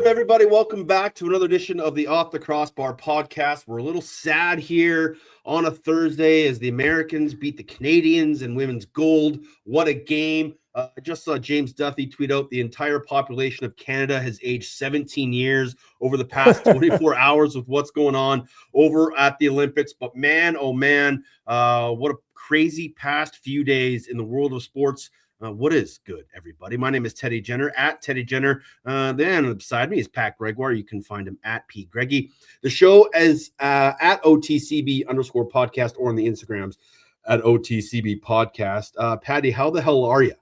up, everybody? Welcome back to another edition of the Off the Crossbar podcast. We're a little sad here on a Thursday as the Americans beat the Canadians in women's gold. What a game. I just saw James Duthie tweet out the entire population of Canada has aged 17 years over the past 24 hours with what's going on over at the Olympics. But man, oh man, what a crazy past few days in the world of sports. What is good, everybody? My name is Teddy Jenner, at Teddy Jenner. Then beside me is Pat Gregoire. You can find him at P. Greggy. The show is at OTCB _ podcast or on the Instagrams at OTCB podcast. Patty, how the hell are you?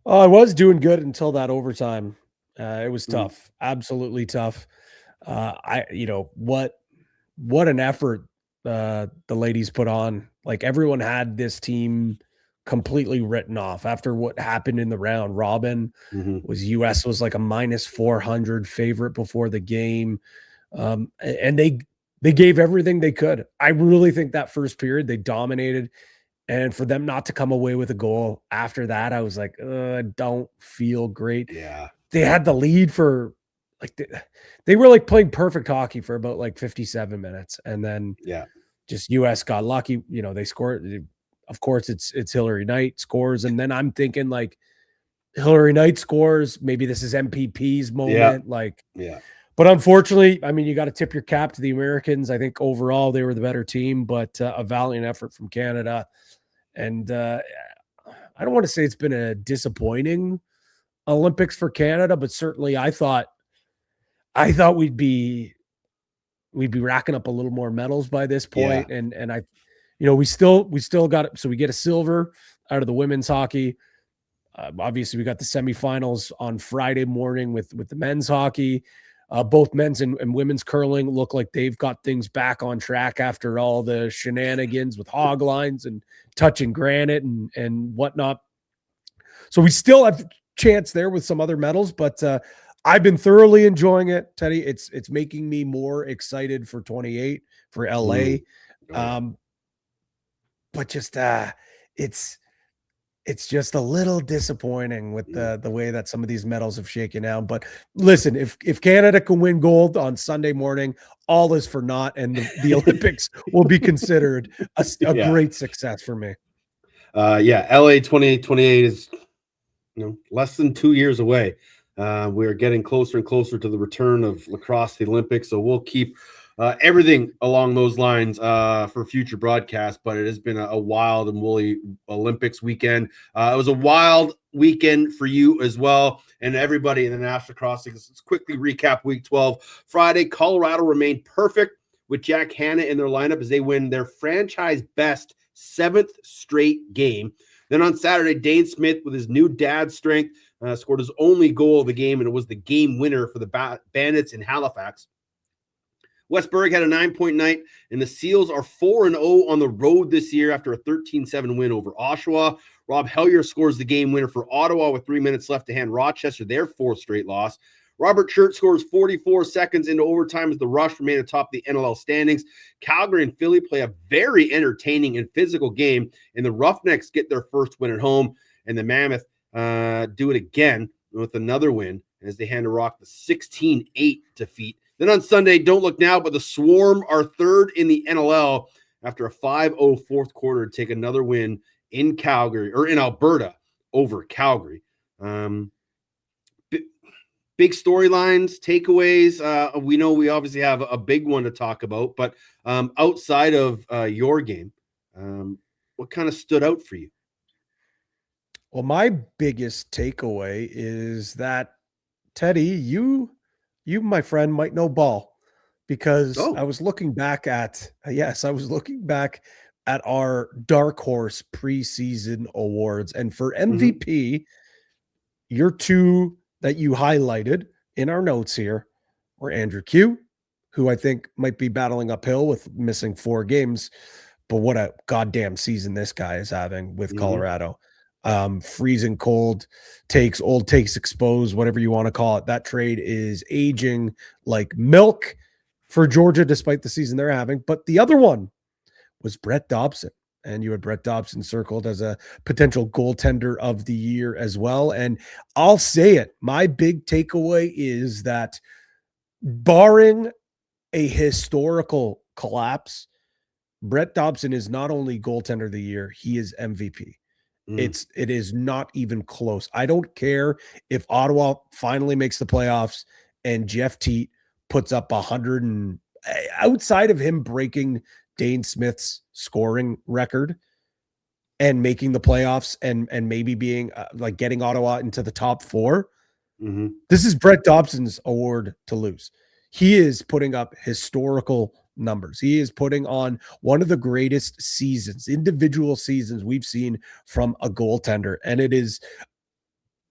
I was doing good until that overtime. It was tough, absolutely tough. What an effort the ladies put on. Like, everyone had this team completely written off after what happened in the round robin. US was like a -400 favorite before the game. And they gave everything they could. I really think that first period they dominated, and for them not to come away with a goal after that, I was like, I don't feel great. Yeah. They had the lead for like, they were like playing perfect hockey for about like 57 minutes. And then just US got lucky. They scored. Of course, it's Hilary Knight scores, and then I'm thinking like Hilary Knight scores. Maybe this is MPP's moment. But unfortunately, I mean, you got to tip your cap to the Americans. I think overall they were the better team, but a valiant effort from Canada. And I don't want to say it's been a disappointing Olympics for Canada, but certainly I thought we'd be racking up a little more medals by this point, and I. We still got it. So we get a silver out of the women's hockey. Obviously, we got the semifinals on Friday morning with the men's hockey. Both men's and women's curling look like they've got things back on track after all the shenanigans with hog lines and touching granite and whatnot. So we still have a chance there with some other medals, but I've been thoroughly enjoying it, Teddy. It's making me more excited for 28 for LA. But just it's just a little disappointing with the way that some of these medals have shaken out. But listen, if Canada can win gold on Sunday morning, all is for naught, and the Olympics will be considered a great success for me. LA 2028 is less than 2 years away. We're getting closer and closer to the return of lacrosse to the Olympics, so we'll keep everything along those lines for future broadcasts. But it has been a wild and woolly Olympics weekend. It was a wild weekend for you as well, and everybody in the National Lacrosse League. Let's quickly recap Week 12. Friday, Colorado remained perfect with Jack Hanna in their lineup as they win their franchise best 7th straight game. Then on Saturday, Dane Smith, with his new dad strength, scored his only goal of the game, and it was the game winner for the Bandits in Halifax. Westberg had a 9-point night, and the Seals are 4-0 on the road this year after a 13-7 win over Oshawa. Rob Hellyer scores the game winner for Ottawa with 3 minutes left to hand Rochester their 4th straight loss. Robert Church scores 44 seconds into overtime as the Rush remain atop the NLL standings. Calgary and Philly play a very entertaining and physical game, and the Roughnecks get their first win at home, and the Mammoth do it again with another win as they hand to Rock the 16-8 defeat. Then on Sunday, don't look now, but the Swarm are 3rd in the NLL after a 5-0 fourth quarter to take another win in Calgary, or in Alberta, over Calgary. Big storylines, takeaways. We know we obviously have a big one to talk about, but outside of your game, what kind of stood out for you? Well, my biggest takeaway is that, Teddy, you, my friend, might know ball, because I was looking back at our Dark Horse preseason awards, and for MVP, your two that you highlighted in our notes here were Andrew Q, who I think might be battling uphill with missing 4 games, but what a goddamn season this guy is having with Colorado. Freezing cold takes, old takes exposed, whatever you want to call it. That trade is aging like milk for Georgia, despite the season they're having. But the other one was Brett Dobson, and you had Brett Dobson circled as a potential goaltender of the year as well. And I'll say it, my big takeaway is that barring a historical collapse, Brett Dobson is not only goaltender of the year, he is MVP. It is not even close. I don't care if Ottawa finally makes the playoffs and Jeff Teat puts up 100 and outside of him breaking Dane Smith's scoring record and making the playoffs and maybe being like getting Ottawa into the top 4. This is Brett Dobson's award to lose. He is putting up historical numbers. He is putting on one of the greatest seasons, individual seasons we've seen from a goaltender. And it is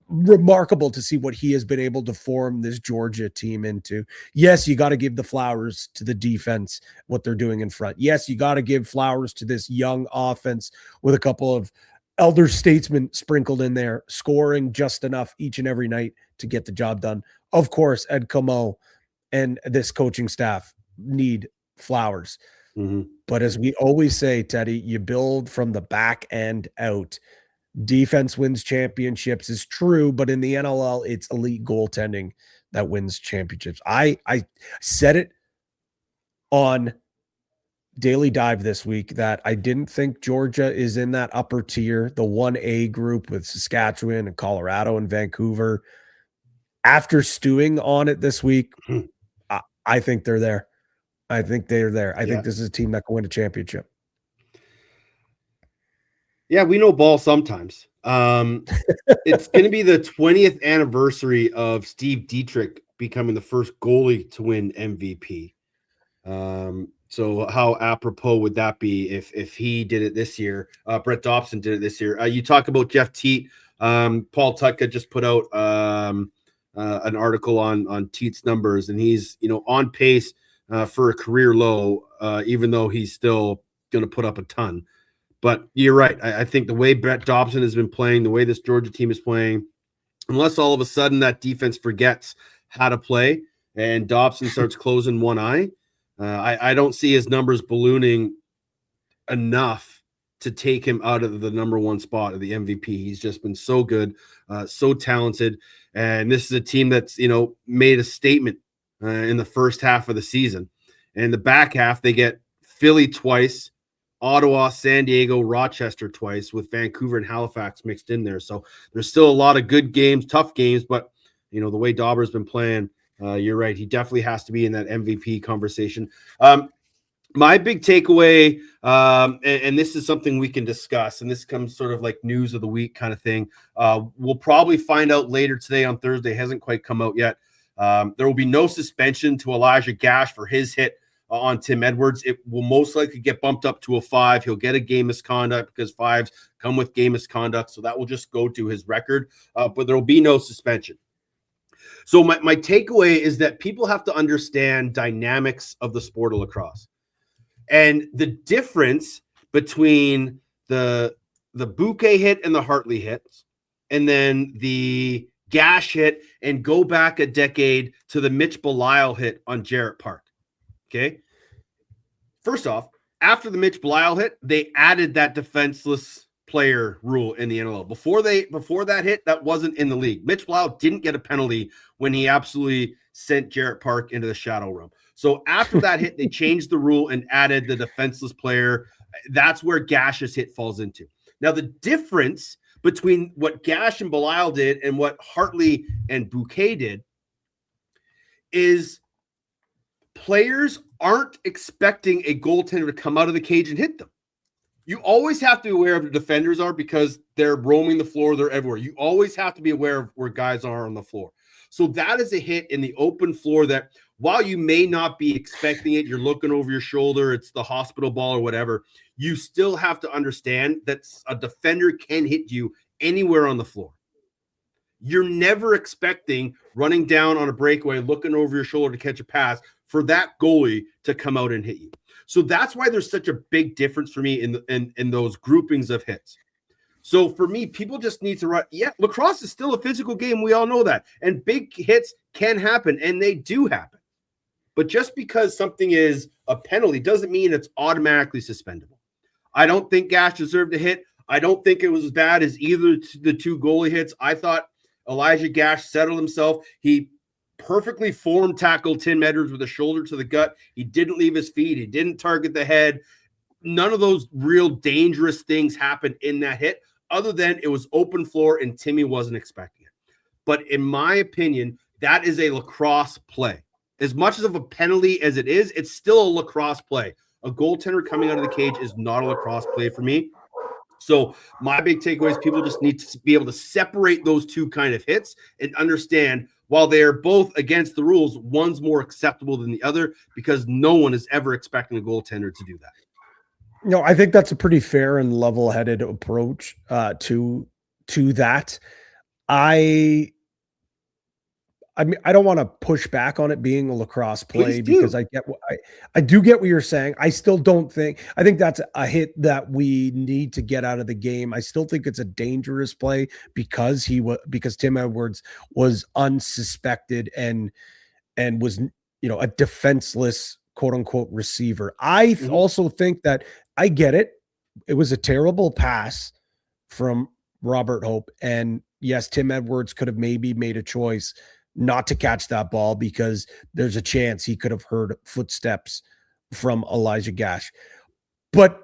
remarkable to see what he has been able to form this Georgia team into. Yes, you got to give the flowers to the defense, what they're doing in front. Yes, you got to give flowers to this young offense with a couple of elder statesmen sprinkled in there, scoring just enough each and every night to get the job done. Of course, Ed Como and this coaching staff need flowers. But as we always say, Teddy, you build from the back end out. Defense wins championships is true, but in the NLL, it's elite goaltending that wins championships. I said it on Daily Dive this week that I didn't think Georgia is in that upper tier, the 1A group with Saskatchewan and Colorado and Vancouver. After stewing on it this week, I think they're there. I think they're there. I think this is a team that can win a championship. Yeah, we know ball sometimes. It's going to be the 20th anniversary of Steve Dietrich becoming the first goalie to win MVP. So how apropos would that be if he did it this year? Brett Dobson did it this year. You talk about Jeff Teat. Paul Tutka just put out an article on Teat's numbers, and he's on pace for a career low, even though he's still going to put up a ton. But you're right. I think the way Brett Dobson has been playing, the way this Georgia team is playing, unless all of a sudden that defense forgets how to play and Dobson starts closing one eye, I don't see his numbers ballooning enough to take him out of the number one spot of the MVP. He's just been so good, so talented. And this is a team that's, made a statement in the first half of the season. And the back half, they get Philly twice, Ottawa, San Diego, Rochester twice, with Vancouver and Halifax mixed in there. So there's still a lot of good games, tough games, but the way Dauber's been playing, you're right. He definitely has to be in that MVP conversation. My big takeaway, and this is something we can discuss, and this comes sort of like news of the week kind of thing. We'll probably find out later today on Thursday. It hasn't quite come out yet. There will be no suspension to Elijah Gash for his hit on Tim Edwards. It will most likely get bumped up to a 5. He'll get a game misconduct because 5s come with game misconduct. So that will just go to his record, but there will be no suspension. So my takeaway is that people have to understand dynamics of the sport of lacrosse and the difference between the Bouquet hit and the Hartley hits, and then the Gash hit, and go back a decade to the Mitch Belisle hit on Jarrett Park. Okay. First off, after the Mitch Belisle hit, they added that defenseless player rule in the NLL. Before that hit, that wasn't in the league. Mitch Belisle didn't get a penalty when he absolutely sent Jarrett Park into the shadow room. So after that hit, they changed the rule and added the defenseless player. That's where Gash's hit falls into. Now, the difference between what Gash and Belisle did and what Hartley and Bouquet did is players aren't expecting a goaltender to come out of the cage and hit them. You always have to be aware of the defenders are, because they're roaming the floor. They're everywhere. You always have to be aware of where guys are on the floor. So that is a hit in the open floor that, while you may not be expecting it, you're looking over your shoulder, it's the hospital ball or whatever, you still have to understand that a defender can hit you anywhere on the floor. You're never expecting, running down on a breakaway, looking over your shoulder to catch a pass, for that goalie to come out and hit you. So that's why there's such a big difference for me in those groupings of hits. So for me, people just need to run. Yeah, lacrosse is still a physical game. We all know that. And big hits can happen, and they do happen. But just because something is a penalty doesn't mean it's automatically suspendable. I don't think Gash deserved a hit. I don't think it was as bad as either the two goalie hits. I thought Elijah Gash settled himself. He perfectly formed tackled Tim Edwards with a shoulder to the gut. He didn't leave his feet. He didn't target the head. None of those real dangerous things happened in that hit, other than it was open floor and Timmy wasn't expecting it. But in my opinion, that is a lacrosse play. As much of a penalty as it is, it's still a lacrosse play. A goaltender coming out of the cage is not a lacrosse play for me. So my big takeaway is people just need to be able to separate those two kind of hits and understand while they're both against the rules, one's more acceptable than the other because no one is ever expecting a goaltender to do that. No, I think that's a pretty fair and level-headed approach to that. I mean, I don't want to push back on it being a lacrosse play because I do get what you're saying. I still don't think, I think that's a hit that we need to get out of the game. I still think it's a dangerous play because Tim Edwards was unsuspected and was, a defenseless quote unquote receiver. I also think that I get it. It was a terrible pass from Robert Hope. And yes, Tim Edwards could have maybe made a choice not to catch that ball because there's a chance he could have heard footsteps from Elijah Gash. But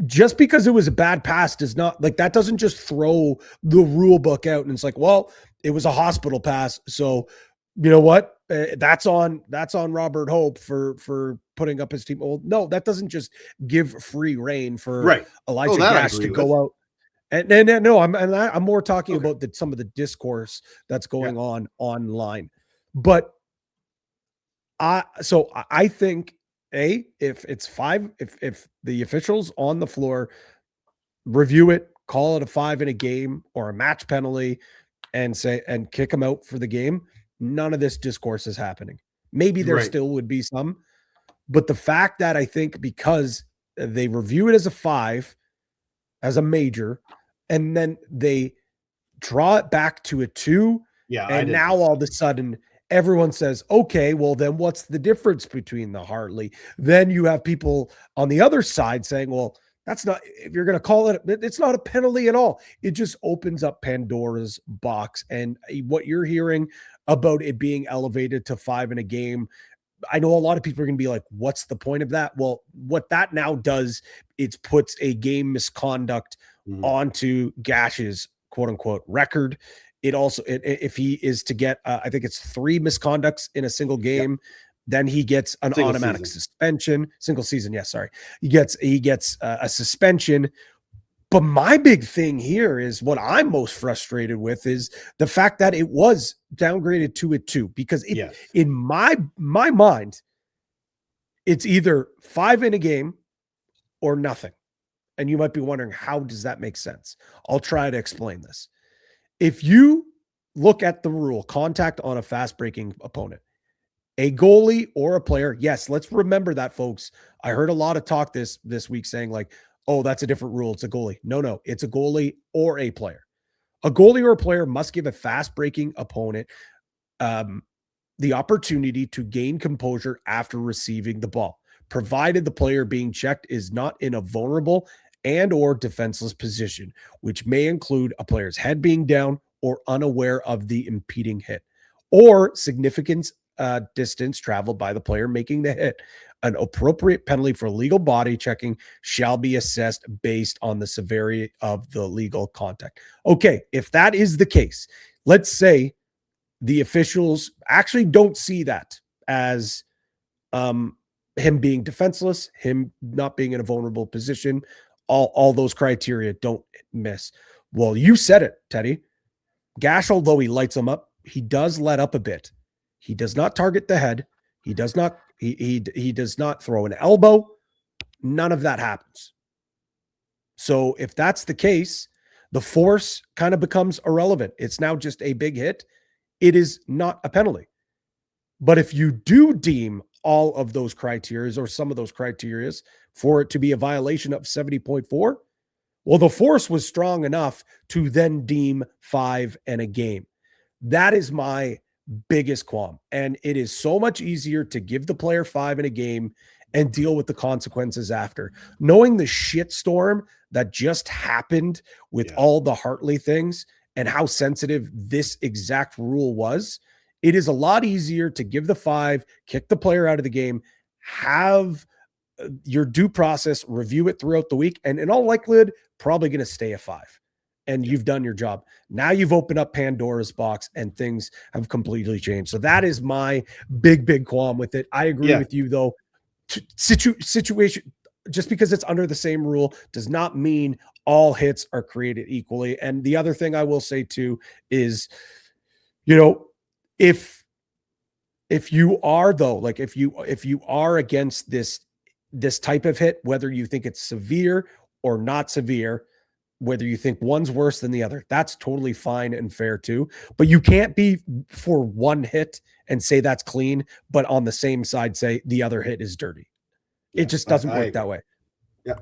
just because it was a bad pass does not, like, that doesn't just throw the rule book out and it's like, well, it was a hospital pass. So you know what? That's on Robert Hope for putting up his team. Well, no, that doesn't just give free reign for Elijah Gash to go out. And no, I'm more talking about some of the discourse that's going on online. But I think if it's 5, if the officials on the floor review it, call it a 5 in a game or a match penalty, and kick them out for the game, none of this discourse is happening. Maybe there still would be some, but the fact that I think because they review it as a 5, as a major, and then they draw it back to a 2. Yeah. And now all of a sudden everyone says, okay, well then what's the difference between the Hartley? Then you have people on the other side saying, well, that's not, if you're going to call it, it's not a penalty at all. It just opens up Pandora's box. And what you're hearing about it being elevated to 5 in a game, I know a lot of people are going to be like, what's the point of that? Well, what that now does, it puts a game misconduct onto Gash's quote unquote record. It also, if he is to get, I think it's 3 misconducts in a single game, then he gets an automatic suspension. Single season. Yes. Sorry. He gets a suspension. But my big thing here is what I'm most frustrated with is the fact that it was downgraded to a 2, because in my mind, it's either 5 in a game or nothing. And you might be wondering, how does that make sense? I'll try to explain this. If you look at the rule, contact on a fast breaking opponent, a goalie or a player, yes, let's remember that, folks. I heard a lot of talk this week saying like, oh, that's a different rule. It's a goalie. No, it's a goalie or a player. A goalie or a player must give a fast breaking opponent the opportunity to gain composure after receiving the ball, provided the player being checked is not in a vulnerable and or defenseless position, which may include a player's head being down or unaware of the impeding hit, or significant distance traveled by the player making the hit. An appropriate penalty for legal body checking shall be assessed based on the severity of the legal contact. Okay, if that is the case, let's say the officials actually don't see that as him being defenseless, him not being in a vulnerable position, all those criteria don't miss. Well, you said it, Teddy. Gash, although he lights him up, he does let up a bit. He does not target the head. He does not he does not throw an elbow. None of that happens. So if that's the case, the force kind of becomes irrelevant. It's now just a big hit. It is not a penalty. But if you do deem all of those criteria or some of those criteria for it to be a violation of 70.4, well, the force was strong enough to then deem 5 in a game. That is my biggest qualm. And it is so much easier to give the player 5 in a game and deal with the consequences after. Knowing the shitstorm that just happened with all the Hartley things and how sensitive this exact rule was, it is a lot easier to give the 5, kick the player out of the game, have your due process, review it throughout the week, and in all likelihood, probably going to stay a 5. And you've done your job. Now you've opened up Pandora's box and things have completely changed. So that is my big qualm with it. I agree with you though. Situation, just because it's under the same rule does not mean all hits are created equally. And the other thing I will say too is, if you are though, like if you are against this type of hit, whether you think it's severe or not severe, whether you think one's worse than the other, that's totally fine and fair too. But you can't be for one hit and say that's clean, but on the same side say the other hit is dirty. It just doesn't work that way. Yeah.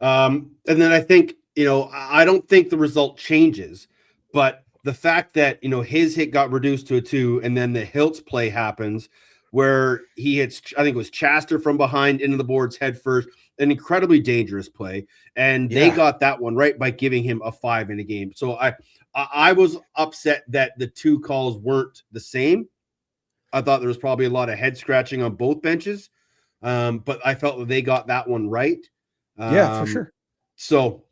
And then I think, I don't think the result changes, but the fact that, his hit got reduced to a 2 and then the Hiltz play happens where he hits, I think it was Chaster from behind into the boards head first, an incredibly dangerous play. And they got that one right by giving him a 5 in a game. So I was upset that the 2 calls weren't the same. I thought there was probably a lot of head scratching on both benches. But I felt that they got that one right. For sure. So,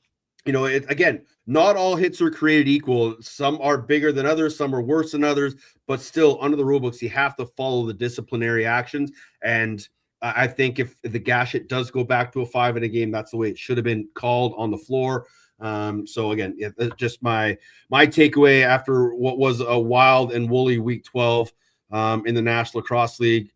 again, not all hits are created equal. Some are bigger than others. Some are worse than others, but still under the rule books, you have to follow the disciplinary actions. And I think if the gash hit does go back to a 5 in a game, that's the way it should have been called on the floor. So again, just my takeaway after what was a wild and woolly week 12 in the National Lacrosse League.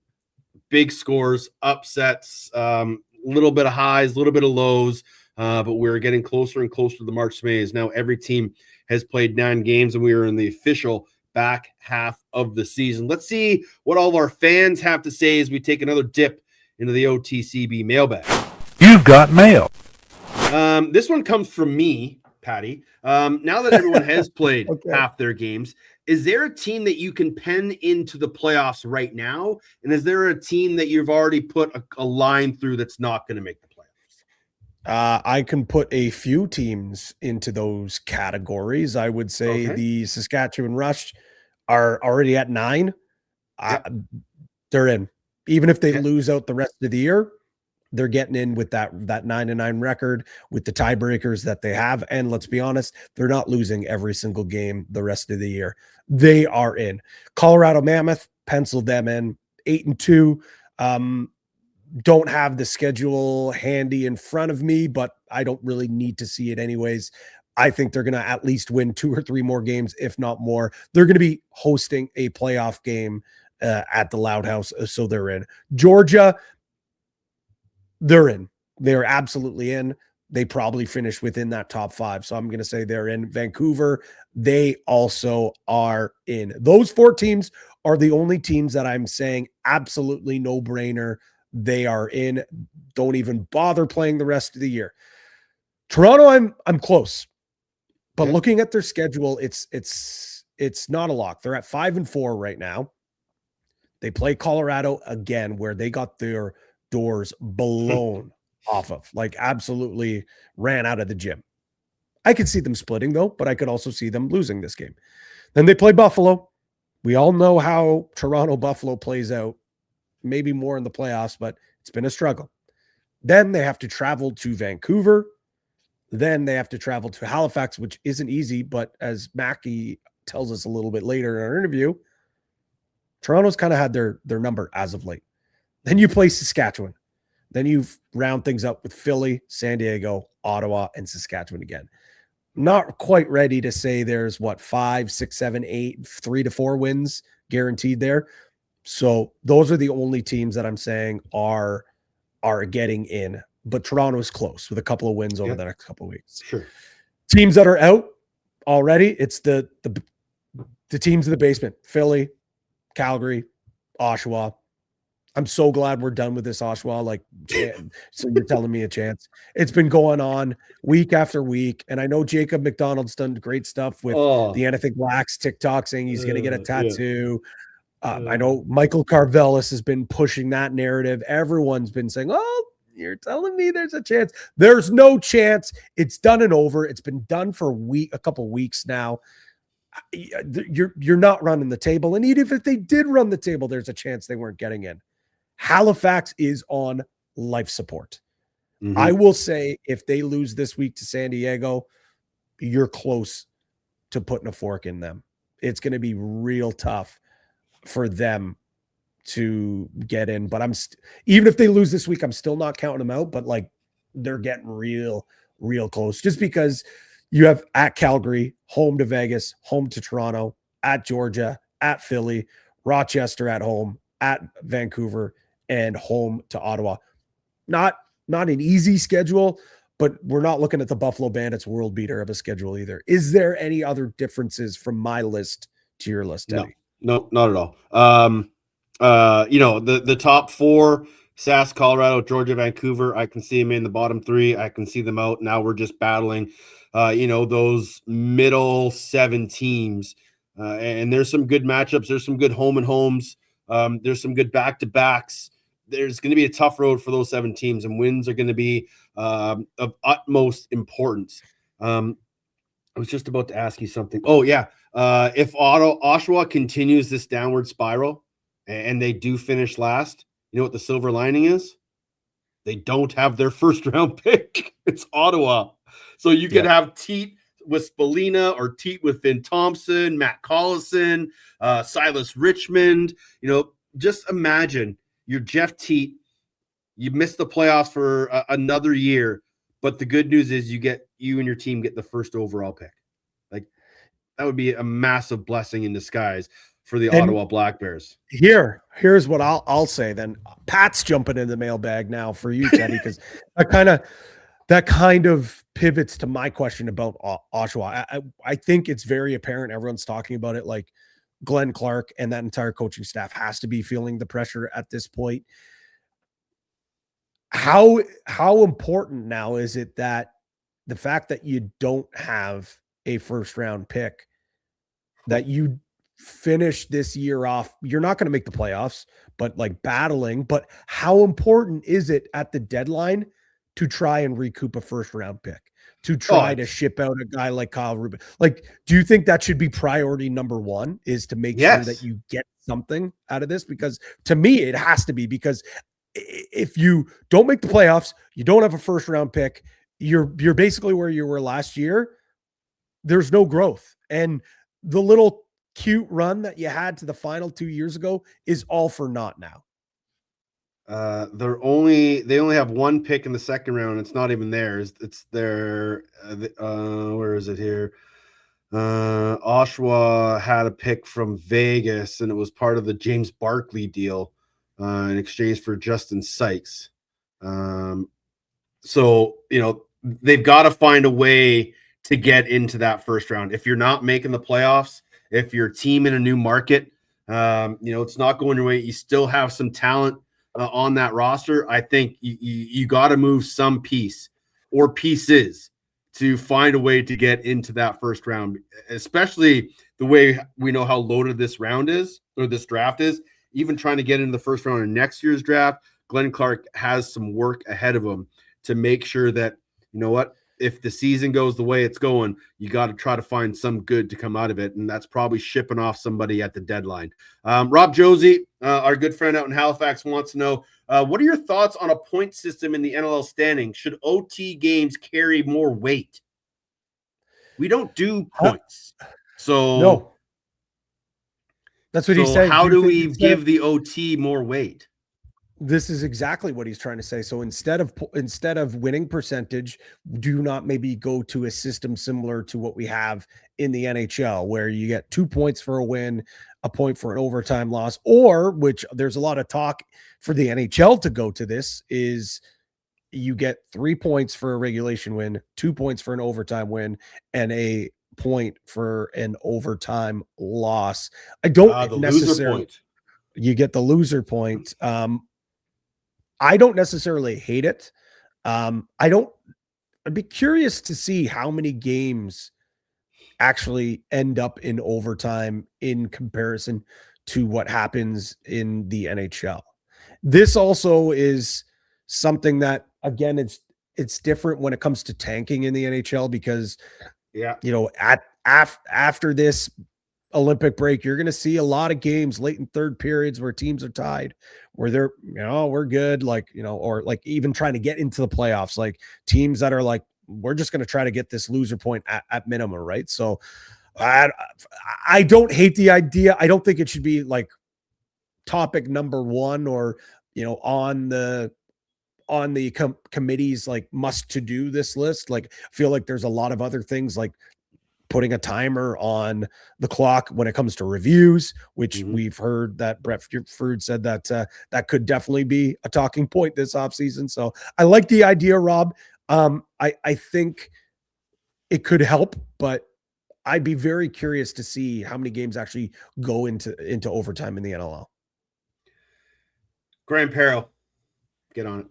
Big scores, upsets, little bit of highs, little bit of lows, but we're getting closer and closer to the March Maze. Now every team has played 9 games, and we are in the official back half of the season. Let's see what all of our fans have to say as we take another dip into the OTCB mailbag. You've got mail. This one comes from me, Patty. Now that everyone has played half their games, is there a team that you can pen into the playoffs right now? And is there a team that you've already put a line through that's not going to make the playoffs? I can put a few teams into those categories. I would say the Saskatchewan Rush are already at 9. They're in. Even if they lose out the rest of the year, they're getting in with that 9-9 record with the tiebreakers that they have. And let's be honest, they're not losing every single game the rest of the year. They are in. Colorado Mammoth penciled them in 8-2. Don't have the schedule handy in front of me, but I don't really need to see it anyways. I think they're going to at least win 2 or 3 more games, if not more. They're going to be hosting a playoff game at the Loud House, so they're in. Georgia, they're in. They're absolutely in. They probably finish within that top 5, so I'm going to say they're in. Vancouver, they also are in. Those 4 teams are the only teams that I'm saying absolutely no-brainer. They are in. Don't even bother playing the rest of the year. Toronto, I'm close, but looking at their schedule, it's not a lock. They're at 5-4 right now. They play Colorado again, where they got their doors blown off of, like absolutely ran out of the gym. I could see them splitting though, but I could also see them losing this game. Then they play Buffalo. We all know how Toronto Buffalo plays out, maybe more in the playoffs, but it's been a struggle. Then they have to travel to Vancouver. Then they have to travel to Halifax, which isn't easy, but as Maki tells us a little bit later in our interview, Toronto's kind of had their number as of late. Then you play Saskatchewan. Then you round things up with Philly, San Diego, Ottawa, and Saskatchewan again. Not quite ready to say there's 5, 6, 7, 8, 3 to 4 wins guaranteed there. So those are the only teams that I'm saying are getting in. But Toronto is close with a couple of wins over the next couple of weeks. Sure. Teams that are out already, it's the teams in the basement. Philly, Calgary, Oshawa. I'm so glad we're done with this Oshawa. So you're telling me a chance. It's been going on week after week. And I know Jacob McDonald's done great stuff with the Anything Blacks TikTok saying he's going to get a tattoo. I know Michael Carvelis has been pushing that narrative. Everyone's been saying, oh, you're telling me there's a chance. There's no chance. It's done and over. It's been done for a couple weeks now. You're not running the table. And even if they did run the table, there's a chance they weren't getting in. Halifax is on life support. Mm-hmm. I will say if they lose this week to San Diego, you're close to putting a fork in them. It's going to be real tough for them to get in, but even if they lose this week, I'm still not counting them out, but like they're getting real close just because you have at Calgary, home to Vegas, home to Toronto, at Georgia, at Philly, Rochester at home, at Vancouver, and home to Ottawa. Not an easy schedule, but we're not looking at the Buffalo Bandits world beater of a schedule either. Is there any other differences from my list to your list, Teddy? No, not at all. The top four, Sask, Colorado, Georgia, Vancouver, I can see them in the bottom three. I can see them out. Now we're just battling, those middle seven teams. And there's some good matchups. There's some good home and homes. There's some good back-to-backs. There's going to be a tough road for those seven teams, and wins are going to be of utmost importance. I was just about to ask you something. Oh, yeah. If Oshawa continues this downward spiral and they do finish last, you know what the silver lining is? They don't have their first round pick. It's Ottawa. So you could have Teat with Spalina or Teat with Finn Thompson, Matt Collison, Silas Richmond. Just imagine you're Jeff Teat. You missed the playoffs for another year, but the good news is you and your team get the first overall pick. Like, that would be a massive blessing in disguise for the Ottawa Black Bears. Here's what I'll say then. Pat's jumping in the mailbag now for you, Teddy, because that kind of pivots to my question about Oshawa. I think it's very apparent. Everyone's talking about it. Like, Glenn Clark and that entire coaching staff has to be feeling the pressure at this point. How important now is it that the fact that you don't have a first round pick, that you finish this year off, you're not going to make the playoffs, but like battling, but how important is it at the deadline to try and recoup a first round pick, to try to ship out a guy like Kyle Rubin? Like, do you think that should be priority number one, is to make sure that you get something out of this? Because to me, it has to be, because if you don't make the playoffs, you don't have a first round pick, you're basically where you were last year. There's no growth. And the little cute run that you had to the final 2 years ago is all for naught now. They only have one pick in the second round. It's not even theirs. It's their, where is it here? Oshawa had a pick from Vegas, and it was part of the James Barkley deal in exchange for Justin Sykes. So, they've got to find a way to get into that first round. If you're not making the playoffs, if you're a team in a new market, it's not going your way, you still have some talent on that roster. I think you got to move some piece or pieces to find a way to get into that first round, especially the way we know how loaded this round is, or this draft is. Even trying to get into the first round of next year's draft, Glenn Clark has some work ahead of him to make sure that, if the season goes the way it's going, you got to try to find some good to come out of it. And that's probably shipping off somebody at the deadline. Rob Josie, our good friend out in Halifax, wants to know, what are your thoughts on a point system in the NLL standing? Should OT games carry more weight? We don't do points. So no. That's what he's saying. How do we give the OT more weight? This is exactly what he's trying to say. So instead of winning percentage, do not maybe go to a system similar to what we have in the NHL, where you get 2 points for a win, a point for an overtime loss, or, which there's a lot of talk for the NHL to go to this, is you get 3 points for a regulation win, 2 points for an overtime win, and a point for an overtime loss. I don't necessarily. You get the loser point. I don't necessarily hate it. I'd be curious to see how many games actually end up in overtime in comparison to what happens in the NHL. This also is something that, again, it's different when it comes to tanking in the NHL because, after this Olympic break, you're going to see a lot of games late in third periods where teams are tied, where they're, we're good, or like even trying to get into the playoffs, like teams that are like, we're just going to try to get this loser point at minimum, right? So I don't hate the idea. I don't think it should be like topic number one or, on the committee's like must to do this list. Like, I feel like there's a lot of other things like putting a timer on the clock when it comes to reviews, which we've heard that Brett Frude said that that could definitely be a talking point this offseason. So I like the idea, Rob. I think it could help, but I'd be very curious to see how many games actually go into overtime in the NLL. Graham Perro, get on it.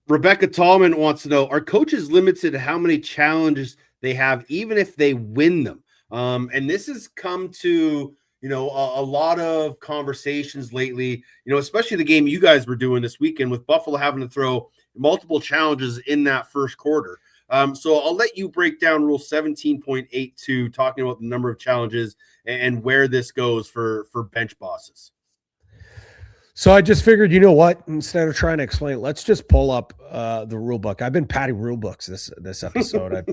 Rebecca Tallman wants to know, are coaches limited to how many challenges they have, even if they win them? And this has come to, a lot of conversations lately, especially the game you guys were doing this weekend with Buffalo having to throw multiple challenges in that first quarter. So I'll let you break down Rule 17.82, talking about the number of challenges and where this goes for bench bosses. So I just figured, what, instead of trying to explain, let's just pull up the rule book. I've been patting rule books this episode.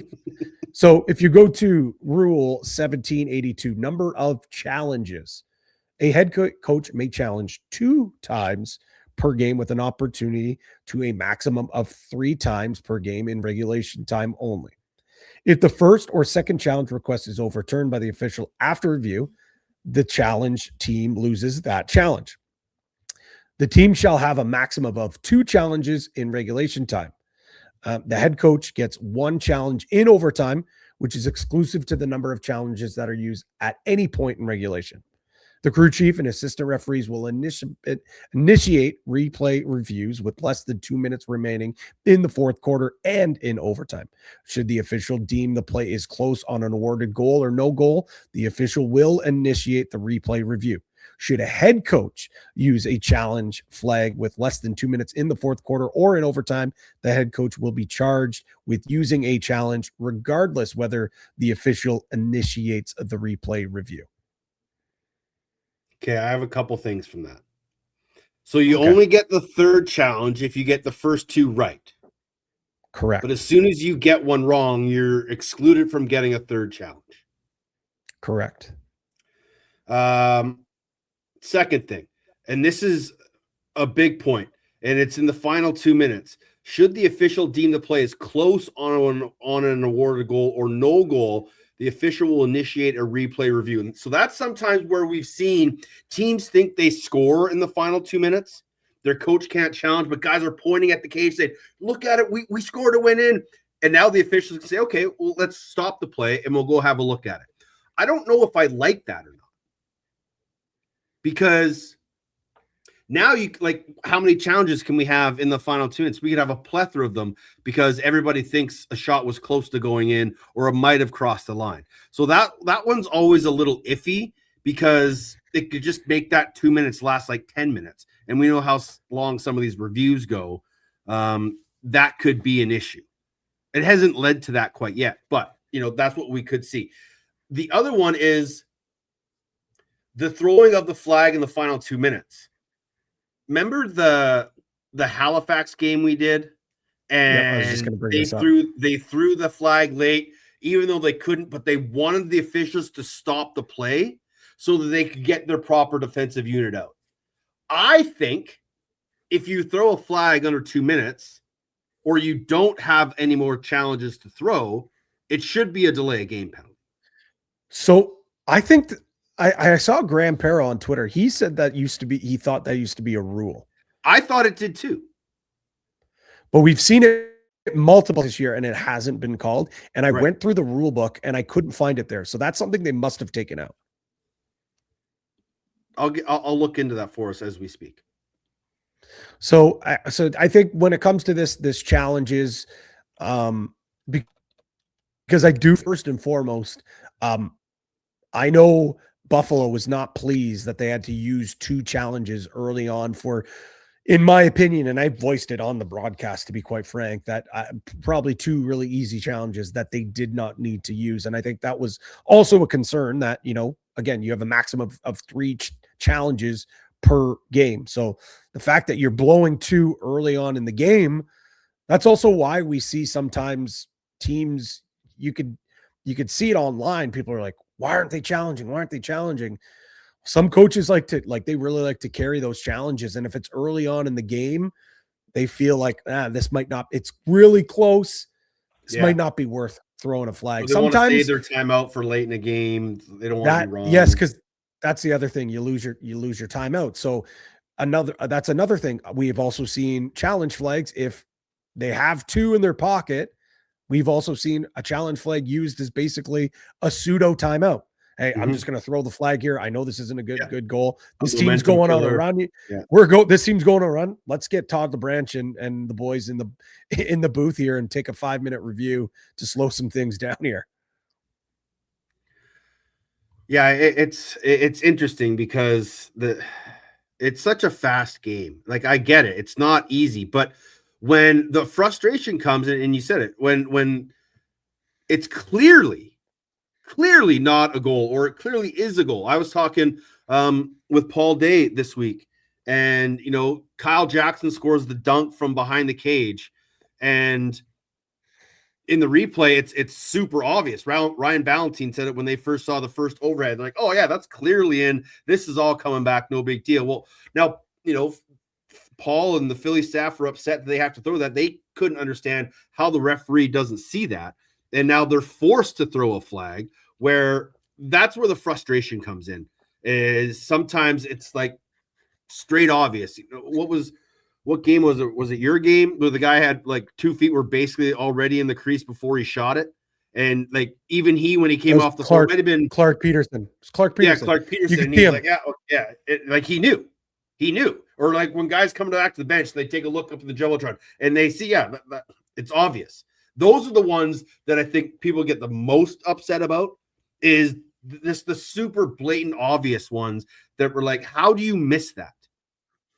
So if you go to Rule 1782, number of challenges, a head coach may challenge 2 times per game with an opportunity to a maximum of 3 times per game in regulation time only. If the first or second challenge request is overturned by the official after review, the challenge team loses that challenge. The team shall have a maximum of 2 challenges in regulation time. The head coach gets 1 challenge in overtime, which is exclusive to the number of challenges that are used at any point in regulation. The crew chief and assistant referees will initiate replay reviews with less than 2 minutes remaining in the fourth quarter and in overtime. Should the official deem the play is close on an awarded goal or no goal, the official will initiate the replay review. Should a head coach use a challenge flag with less than 2 minutes in the fourth quarter or in overtime, the head coach will be charged with using a challenge, regardless whether the official initiates the replay review. Okay, I have a couple things from that. So you only get the third challenge if you get the first 2 right. Correct. But as soon as you get one wrong, you're excluded from getting a third challenge. Correct. Second thing, and this is a big point, and it's in the final 2 minutes. Should the official deem the play as close on an awarded goal or no goal, the official will initiate a replay review. And so that's sometimes where we've seen teams think they score in the final 2 minutes. Their coach can't challenge, but guys are pointing at the cage saying, look at it, we scored a win in. And now the officials can say, okay, well, let's stop the play and we'll go have a look at it. I don't know if I like that or not. Because now how many challenges can we have in the final 2 minutes? We could have a plethora of them because everybody thinks a shot was close to going in or it might have crossed the line. So that one's always a little iffy because it could just make that 2 minutes last like 10 minutes. And we know how long some of these reviews go. That could be an issue. It hasn't led to that quite yet, but that's what we could see. The other one is the throwing of the flag in the final 2 minutes. Remember the Halifax game we did? And I was just going to bring this up. They threw the flag late, even though they couldn't, but they wanted the officials to stop the play so that they could get their proper defensive unit out. I think if you throw a flag under 2 minutes or you don't have any more challenges to throw, it should be a delay of game penalty. So I think I saw Graham Perro on Twitter. He said he thought that used to be a rule. I thought it did too. But we've seen it multiple this year and it hasn't been called. And I went through the rule book and I couldn't find it there. So that's something they must have taken out. I'll look into that for us as we speak. So I think when it comes to this challenges, because I do first and foremost, I know Buffalo was not pleased that they had to use 2 challenges early on for, in my opinion, and I voiced it on the broadcast, to be quite frank, that probably 2 really easy challenges that they did not need to use. And I think that was also a concern that, again, you have a maximum of 3 challenges per game. So the fact that you're blowing 2 early on in the game, that's also why we see sometimes teams, you could see it online. People are like, why aren't they challenging? Why aren't they challenging? Some coaches they really like to carry those challenges. And if it's early on in the game, they feel like, this might not, it's really close. This might not be worth throwing a flag. They sometimes want to save their timeout for late in the game. They don't want to be wrong. Yes, because that's the other thing. You lose your timeout. So that's another thing. We have also seen challenge flags. If they have 2 in their pocket, we've also seen a challenge flag used as basically a pseudo timeout. Hey, I'm just going to throw the flag here. I know this isn't a good goal. This team's going on a run. This team's going on a run. Let's get Todd LeBranch and the boys in the booth here and take a 5-minute review to slow some things down here. Yeah, it's interesting because it's such a fast game. Like, I get it. It's not easy, but when the frustration comes in, and you said it, when it's clearly not a goal, or it clearly is a goal. I was talking with Paul Day this week, and Kyle Jackson scores the dunk from behind the cage, and in the replay, it's super obvious. Ryan Ballantine said it when they first saw the first overhead. They're like, oh yeah, that's clearly in. This is all coming back, no big deal. Well, now Paul and the Philly staff were upset that they have to throw that. They couldn't understand how the referee doesn't see that. And now they're forced to throw a flag, where that's where the frustration comes in. Is sometimes it's like straight obvious. What game was it? Was it your game where the guy had like 2 feet were basically already in the crease before he shot it? And like, even when he came off the floor, it might have been Clark Peterson. Clark Peterson. Yeah, Clark Peterson. He's like, like he knew. Or like when guys come back to the bench, they take a look up at the Jumbotron and they see, it's obvious. Those are the ones that I think people get the most upset about, is the super blatant obvious ones that were like, how do you miss that?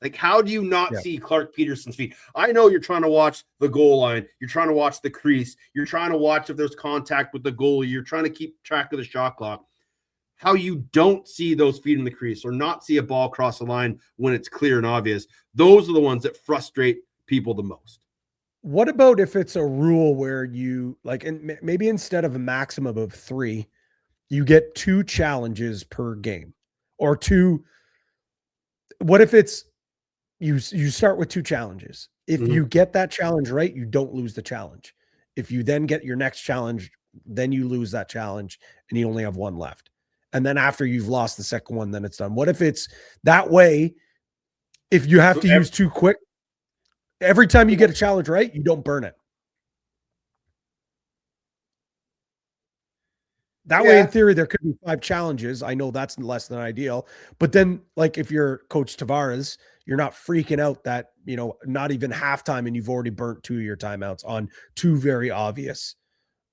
Like, how do you not see Clark Peterson's feet? I know you're trying to watch the goal line. You're trying to watch the crease. You're trying to watch if there's contact with the goalie. You're trying to keep track of the shot clock. How you don't see those feet in the crease or not see a ball cross the line when it's clear and obvious, those are the ones that frustrate people the most. What about if it's a rule where you and maybe instead of a maximum of 3, you get 2 challenges per game, or 2? What if it's you start with 2 challenges? If you get that challenge right, you don't lose the challenge. If you then get your next challenge, then you lose that challenge and you only have 1 left. And then after you've lost the second one, then it's done. What if it's that way? If you have to use 2 quick, every time you get a challenge right, you don't burn it. That way, in theory, there could be 5 challenges. I know that's less than ideal. But then, like, if you're Coach Tavares, you're not freaking out that, not even halftime and you've already burnt 2 of your timeouts on 2 very obvious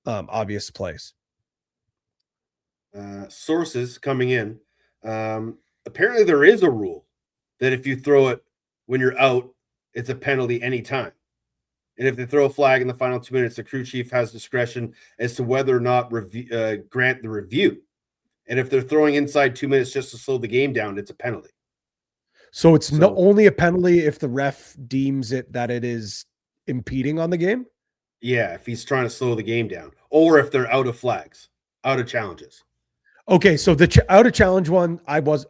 plays. Sources coming in. Apparently there is a rule that if you throw it when you're out, it's a penalty anytime. And if they throw a flag in the final 2 minutes, the crew chief has discretion as to whether or not grant the review. And if they're throwing inside 2 minutes just to slow the game down, it's a penalty. So it's not only a penalty if the ref deems it that it is impeding on the game? Yeah, if he's trying to slow the game down, or if they're out of flags, out of challenges. Okay, so the out of challenge one, I was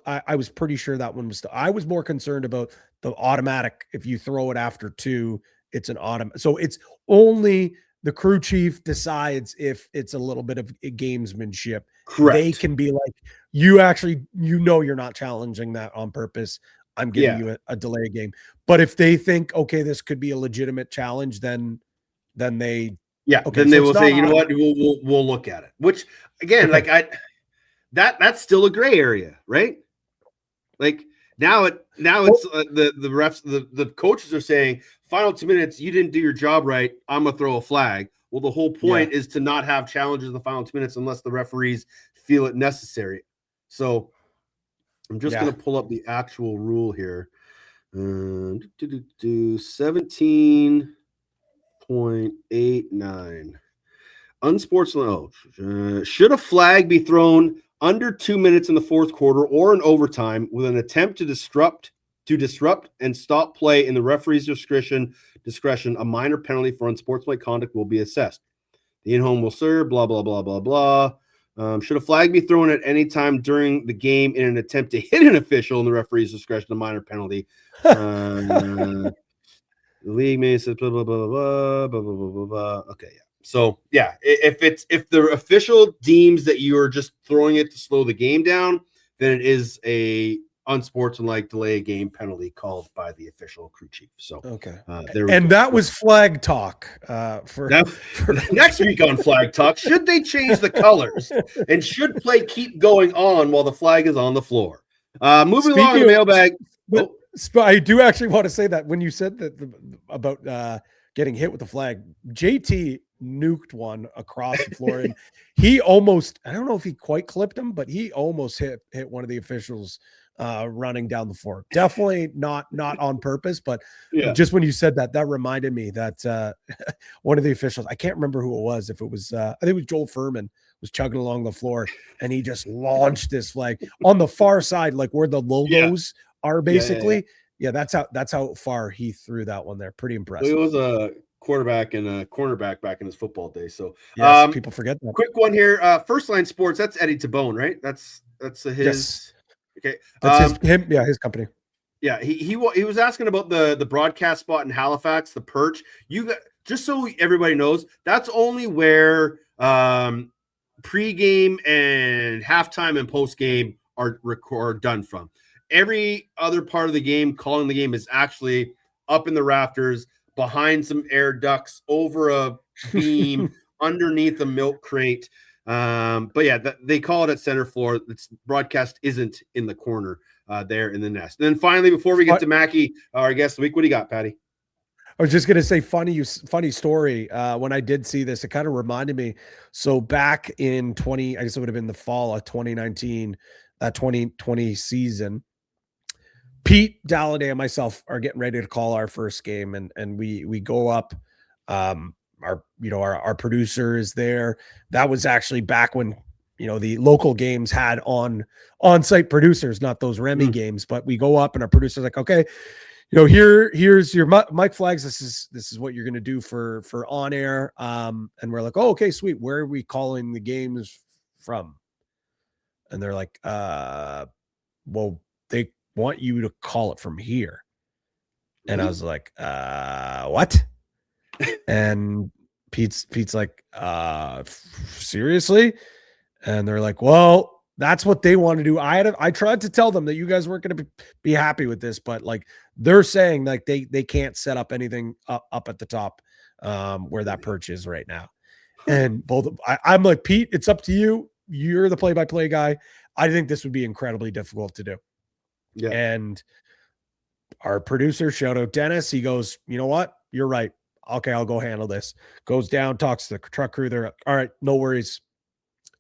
pretty sure that one was. I was more concerned about the automatic. If you throw it after 2, it's an automatic. So it's only the crew chief decides if it's a little bit of gamesmanship. Correct. They can be like, you're not challenging that on purpose. I'm giving you a delay game. But if they think, okay, this could be a legitimate challenge, then they then they will say, you know what, we'll look at it. Which again, that's still a gray area, right? Like now it's the refs, the coaches are saying final 2 minutes, you didn't do your job right, I'm gonna throw a flag. Well, the whole point is to not have challenges in the final 2 minutes unless the referees feel it necessary. So I'm just going to pull up the actual rule here. 17.89. Unsportsmanlike. Should a flag be thrown under 2 minutes in the fourth quarter or in overtime with an attempt to disrupt and stop play in the referee's discretion, a minor penalty for unsportsmanlike conduct will be assessed. The in-home will serve, blah, blah, blah, blah, blah. Should a flag be thrown at any time during the game in an attempt to hit an official in the referee's discretion, a minor penalty? The league may say blah, blah, blah, blah, blah, blah, blah, blah, blah. Okay, yeah. So, yeah, if the official deems that you are just throwing it to slow the game down, then it is a unsportsmanlike delay a game penalty called by the official crew chief. So, okay. That was flag talk for next week on Flag Talk. Should they change the colors and should play keep going on while the flag is on the floor? Moving along the mailbag. But I do actually want to say that when you said that about getting hit with the flag, JT nuked one across the floor, and he almost, I don't know if he quite clipped him, but he almost hit one of the officials running down the floor. Definitely not on purpose, but just when you said that reminded me that one of the officials, I can't remember who it was, if it was I think it was Joel Furman, was chugging along the floor, and he just launched this flag on the far side, like where the logos are basically. Yeah, that's how far he threw that one there. Pretty impressive. It was a quarterback and a cornerback back in his football days. So people forget that. Quick one here. First Line Sports, that's Eddie Tabone, right? That's his. Yes. Okay. That's his company. Yeah, he was asking about the broadcast spot in Halifax, the perch. You got, just so everybody knows, that's only where pregame and halftime and postgame are done from. Every other part of the game, calling the game, is actually up in the rafters, behind some air ducts, over a beam, underneath a milk crate. But yeah, they call it at center floor. Its broadcast isn't in the corner there in the nest. And then finally, before we get to Maki, our guest of the week, what do you got, Patty? I was just going to say funny story. When I did see this, it kind of reminded me. So back in I guess it would have been the fall of 2019, that 2020 season, Pete, Dalladay, and myself are getting ready to call our first game, and we go up. Our producer is there. That was actually back when the local games had on-site producers, not those Remy games. But we go up, and our producer's like, okay, here's your mic flags. This is what you're going to do for on air. And we're like, oh, okay, sweet. Where are we calling the games from? And they're like, well, they want you to call it from here. And I was like, what? And Pete's like, seriously? And they're like, well, that's what they want to do. I tried to tell them that you guys weren't going to be happy with this, but like they're saying like they can't set up anything up at the top where that perch is right now. And I'm like, Pete, it's up to you. You're the play-by-play guy. I think this would be incredibly difficult to do. Yeah. And our producer, shout out Dennis, he goes, you know what? You're right. Okay, I'll go handle this. Goes down, talks to the truck crew. They're all right, no worries.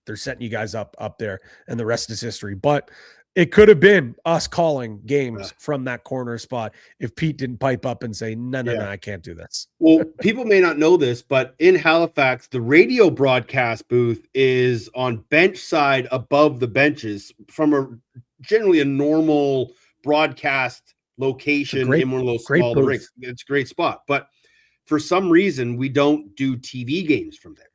They're setting you guys up there, and the rest is history. But it could have been us calling games from that corner spot if Pete didn't pipe up and say, no, I can't do this. Well, people may not know this, but in Halifax, the radio broadcast booth is on bench side above the benches from generally a normal broadcast location in one of those small rinks. It's a great spot. But for some reason, we don't do TV games from there.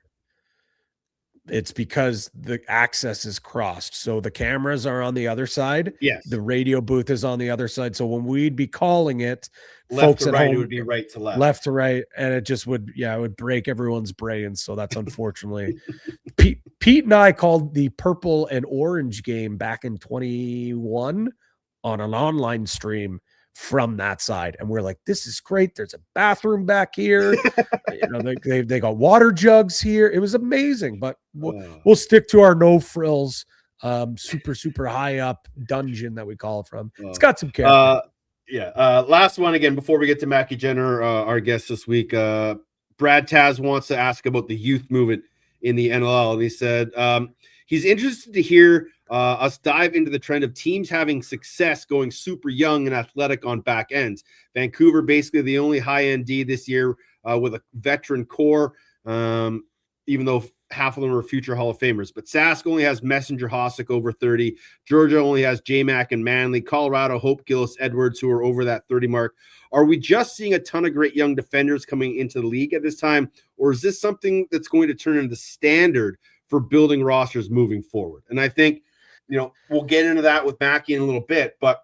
It's because the access is crossed. So the cameras are on the other side. Yes. The radio booth is on the other side. So when we'd be calling it, left folks to at right, home, it would be right to left. Left to right. And it just would, it would break everyone's brains. So that's unfortunately. Pete and I called the purple and orange game back in 21 on an online stream from that side, and we're like, this is great. There's a bathroom back here. They got water jugs here. It was amazing. But we'll stick to our no frills, super high up dungeon that we call it from. It's got some character. Last one again before we get to Maki Jenner, our guest this week. Brad Taz wants to ask about the youth movement in the NLL, and he said he's interested to hear us dive into the trend of teams having success going super young and athletic on back ends. Vancouver, basically the only high-end D this year with a veteran core, even though half of them are future Hall of Famers. But Sask only has Messenger Hossack over 30. Georgia only has J-Mac and Manley. Colorado, Hope, Gillis, Edwards, who are over that 30 mark. Are we just seeing a ton of great young defenders coming into the league at this time, or is this something that's going to turn into standard for building rosters moving forward? And I think, we'll get into that with Maki in a little bit, but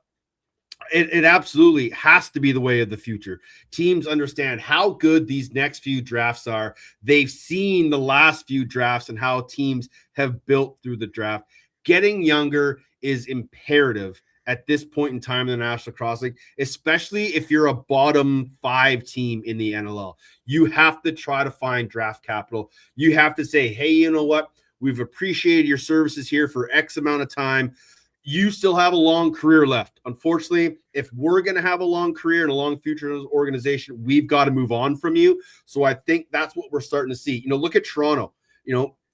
it absolutely has to be the way of the future. Teams understand how good these next few drafts are. They've seen the last few drafts and how teams have built through the draft. Getting younger is imperative at this point in time in the National Lacrosse League, especially if you're a bottom 5 team in the NLL. You have to try to find draft capital. You have to say, hey, you know what? We've appreciated your services here for X amount of time. You still have a long career left. Unfortunately, if we're going to have a long career and a long future in this organization, we've got to move on from you. So I think that's what we're starting to see. Look at Toronto.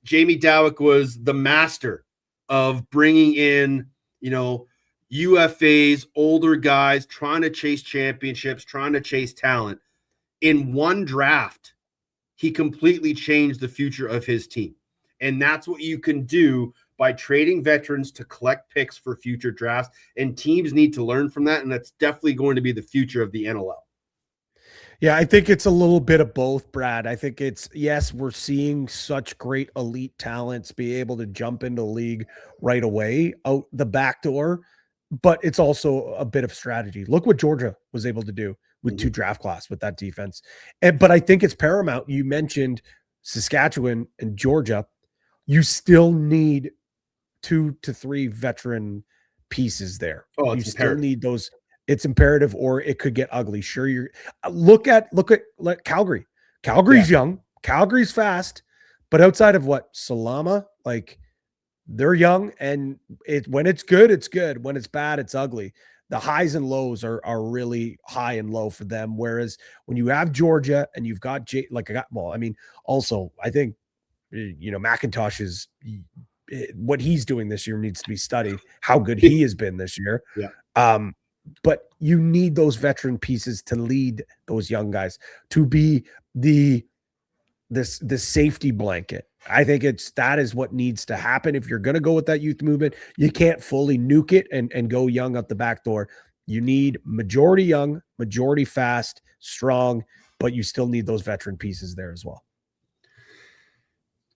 Jamie Dawick was the master of bringing in, UFAs, older guys, trying to chase championships, trying to chase talent. In one draft, he completely changed the future of his team. And that's what you can do by trading veterans to collect picks for future drafts. And teams need to learn from that. And that's definitely going to be the future of the NLL. Yeah, I think it's a little bit of both, Brad. I think yes, we're seeing such great elite talents be able to jump into the league right away out the back door, but it's also a bit of strategy. Look what Georgia was able to do with 2 draft class with that defense. But I think it's paramount. You mentioned Saskatchewan and Georgia. You still need 2 to 3 veteran pieces there. You still need those. It's imperative, or it could get ugly. Sure, you're look at Calgary. Calgary's young. Calgary's fast, but outside of Salama, they're young, and when it's good, it's good. When it's bad, it's ugly. The highs and lows are really high and low for them. Whereas when you have Georgia and you've got also I think McIntosh is what he's doing this year needs to be studied. How good he has been this year. Yeah. But you need those veteran pieces to lead those young guys, to be the safety blanket. I think that is what needs to happen. If you're going to go with that youth movement, you can't fully nuke it and go young out the back door. You need majority young, majority fast, strong, but you still need those veteran pieces there as well.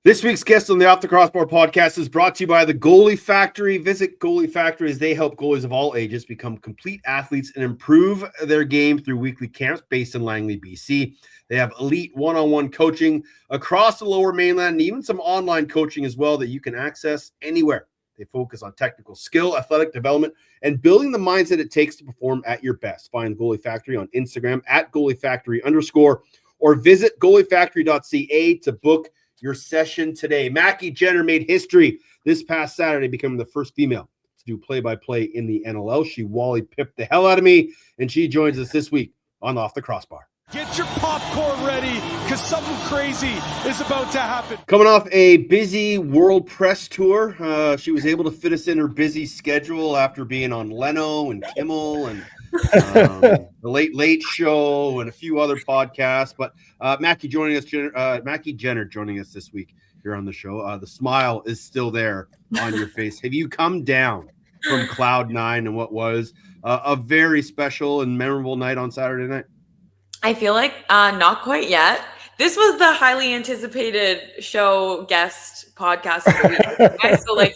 This week's guest on the Off the Crossbar podcast is brought to you by the Goalie Factory. Visit Goalie Factory as they help goalies of all ages become complete athletes and improve their game through weekly camps based in Langley, BC. They have elite one-on-one coaching across the Lower Mainland and even some online coaching as well that you can access anywhere. They focus on technical skill, athletic development, and building the mindset it takes to perform at your best. Find Goalie Factory on Instagram at @goaliefactory_ or visit goaliefactory.ca to book your session today. Maki Jenner made history this past Saturday, becoming the first female to do play-by-play in the NLL. She Wally pipped the hell out of me, and she joins us this week on Off the Crossbar. Get your popcorn ready, because something crazy is about to happen. Coming off a busy World Press Tour, she was able to fit us in her busy schedule after being on Leno and Kimmel and the Late Show and a few other podcasts. But Maki Jenner joining us this week here on the show. The smile is still there on your face. Have you come down from Cloud 9 and what was a very special and memorable night on Saturday night? I feel like not quite yet. This was the highly anticipated show guest podcast of the week.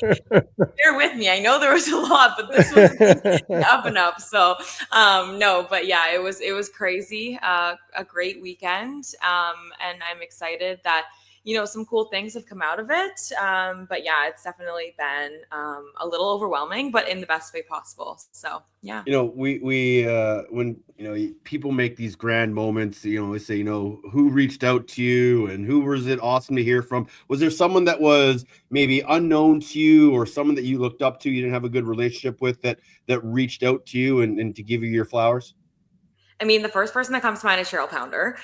So bear with me. I know there was a lot, but this was up and up. So no, but yeah, it was crazy. A great weekend. And I'm excited that, some cool things have come out of it. But yeah, it's definitely been a little overwhelming, but in the best way possible. So yeah. We when people make these grand moments, they say, who reached out to you and who was it awesome to hear from? Was there someone that was maybe unknown to you or someone that you looked up to, you didn't have a good relationship with that reached out to you and to give you your flowers? I mean, the first person that comes to mind is Cheryl Pounder.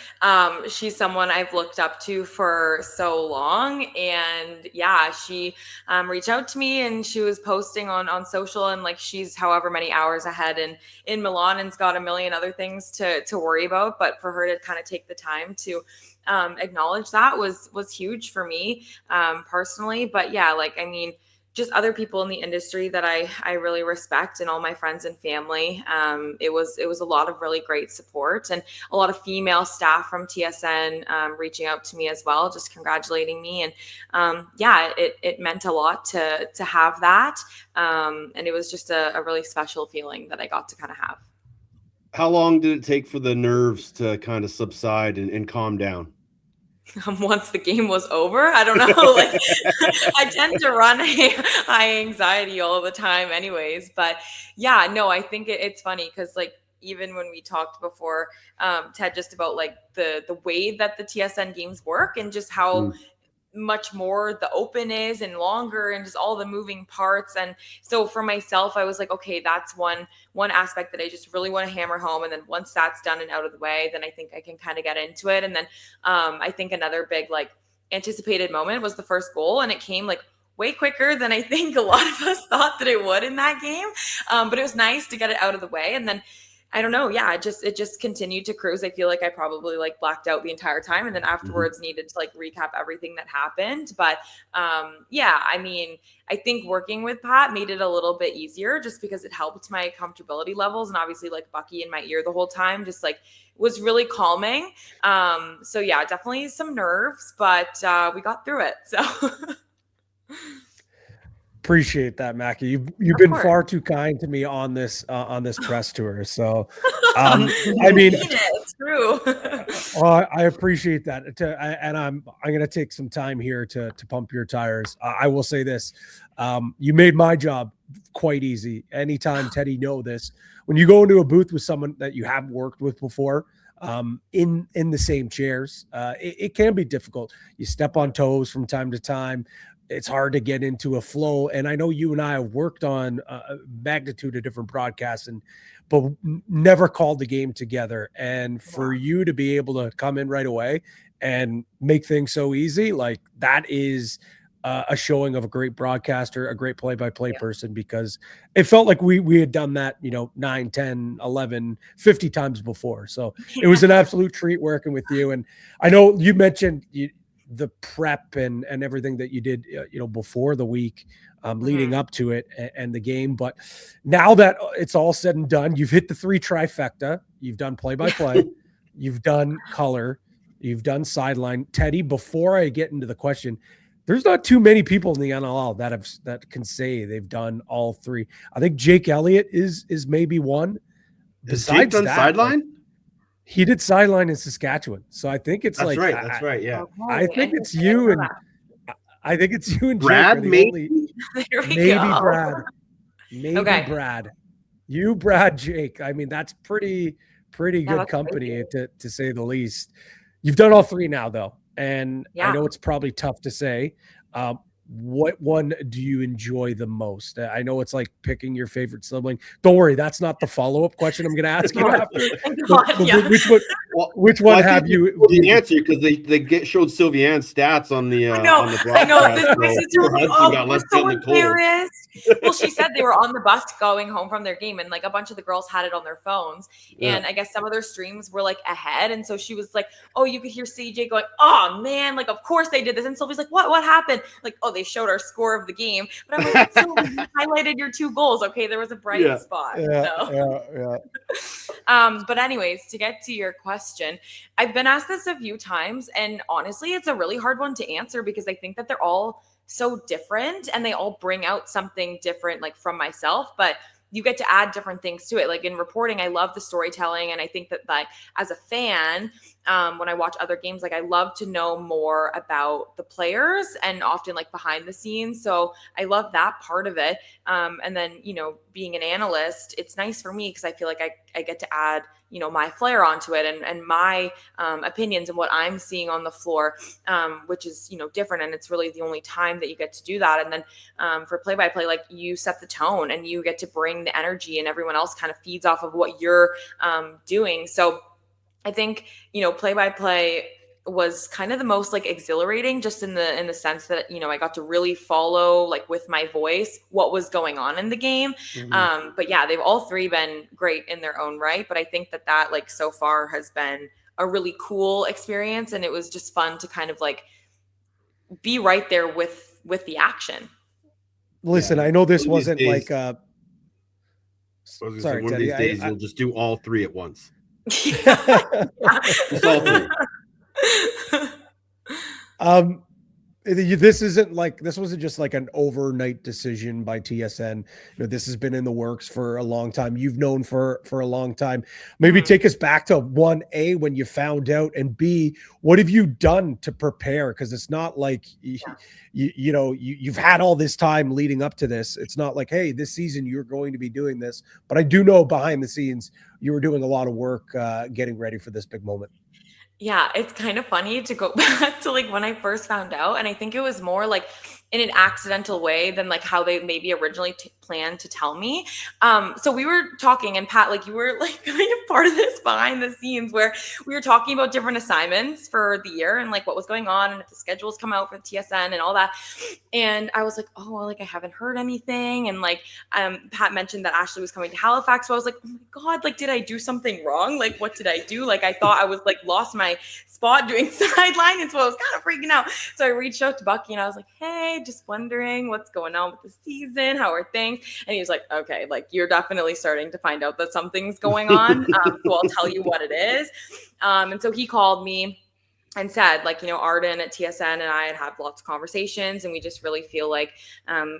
She's someone I've looked up to for so long. And yeah, she reached out to me and she was posting on social, and like she's however many hours ahead in Milan and's got a million other things to worry about. But for her to kind of take the time to acknowledge that was huge for me personally. But yeah, like, I mean, just other people in the industry that I really respect, and all my friends and family. It was a lot of really great support, and a lot of female staff from TSN reaching out to me as well, just congratulating me. And yeah, it meant a lot to have that. And it was just a really special feeling that I got to kind of have. How long did it take for the nerves to kind of subside and calm down? Once the game was over, I don't know. Like, I tend to run high anxiety all the time anyways. But yeah, no, I think it's funny because like, even when we talked before, Ted, just about like the way that the TSN games work and just how much more the open is and longer and just all the moving parts. And so for myself, I was like, okay, that's one aspect that I just really want to hammer home. And then once that's done and out of the way, then I think I can kind of get into it. And then I think another big like anticipated moment was the first goal, and it came like way quicker than I think a lot of us thought that it would in that game. But it was nice to get it out of the way. And then I don't know. Yeah, it just continued to cruise. I feel like I probably like blacked out the entire time, and then afterwards needed to like recap everything that happened. But yeah, I mean, I think working with Pat made it a little bit easier just because it helped my comfortability levels, and obviously like Bucky in my ear the whole time just like was really calming. So yeah, definitely some nerves, but we got through it. So appreciate that, Maki. You've been far too kind to me on this press tour. So, I mean, it's true. I appreciate that. And I'm going to take some time here to pump your tires. I will say this: you made my job quite easy. Anytime, Teddy, know this: when you go into a booth with someone that you have worked with before, in the same chairs, it can be difficult. You step on toes from time to time. It's hard to get into a flow. And I know you and I have worked on a magnitude of different broadcasts, but never called the game together. And for you to be able to come in right away and make things so easy, like that is a showing of a great broadcaster, a great play-by-play person, because it felt like we had done that, 9, 10, 11, 50 times before. So it was an absolute treat working with you. And I know you mentioned the prep and everything that you did, before the week, leading up to it and the game. But now that it's all said and done, you've hit the 3 trifecta. You've done play-by-play, you've done color, you've done sideline. Teddy, before I get into the question, there's not too many people in the NLL that can say they've done all 3. I think Jake Elliott is maybe one. Has Jake done sideline? He did sideline in Saskatchewan, so I think it's that's right. That's right. Yeah, I think it's you and I think it's you and Brad. Jake Maybe Brad. Maybe okay. Brad. You, Brad, Jake. I mean, that's pretty good company to say the least. You've done all 3 now, though, and I know it's probably tough to say. What one do you enjoy the most? I know it's like picking your favorite sibling. Don't worry, that's not the follow-up question I'm going to ask you after. Which one have you? The answer, because they showed Sylviane's stats on the broadcast. I know. So embarrassed. Well, she said they were on the bus going home from their game, and like a bunch of the girls had it on their phones, and I guess some of their streams were like ahead, and so she was like, "Oh, you could hear CJ going, oh man, like of course they did this," and Sylvie's like, "What happened?" Like, "Oh, they showed our score of the game," but I'm like, "Sylvie, you highlighted your 2 goals. Okay, there was a bright spot." But anyways, to get to your question, I've been asked this a few times, and honestly, it's a really hard one to answer because I think that they're all so different and they all bring out something different, like from myself, but you get to add different things to it. Like in reporting, I love the storytelling. And I think that like as a fan, when I watch other games, like I love to know more about the players and often like behind the scenes. So I love that part of it. And then, being an analyst, it's nice for me because I feel like I get to add, my flair onto it and my opinions and what I'm seeing on the floor, which is, different. And it's really the only time that you get to do that. And then for play-by-play, like you set the tone and you get to bring the energy and everyone else kind of feeds off of what you're doing. So I think, play-by-play was kind of the most like exhilarating, just in the sense that, I got to really follow like with my voice what was going on in the game. But yeah, they've all three been great in their own right. But I think that like so far has been a really cool experience. And it was just fun to kind of like be right there with the action. Listen, I know this wasn't like sorry, one of these days you'll just do all three at once. Just all three. This wasn't just like an overnight decision by TSN. This has been in the works for a long time. You've known for a long time. Maybe take us back to 1A when you found out, and B, what have you done to prepare? Because it's not like you've had all this time leading up to this. It's not like, hey, this season you're going to be doing this. But I do know behind the scenes you were doing a lot of work getting ready for this big moment. Yeah, it's kind of funny to go back to like when I first found out. And I think it was more like in an accidental way than like how they maybe originally planned to tell me. So we were talking, and Pat, like you were like kind of part of this behind the scenes where we were talking about different assignments for the year and like what was going on and if the schedules come out for the TSN and all that. And I was like, oh, well, like I haven't heard anything. And like Pat mentioned that Ashley was coming to Halifax. So I was like, oh my God, like, did I do something wrong? Like, what did I do? Like, I thought I was like lost my spot doing sideline. And so I was kind of freaking out. So I reached out to Bucky and I was like, hey, just wondering what's going on with the season. How are things? And he was like, okay, like you're definitely starting to find out that something's going on. So I'll tell you what it is. And so he called me and said, like, Arden at TSN and I had lots of conversations, and we just really feel like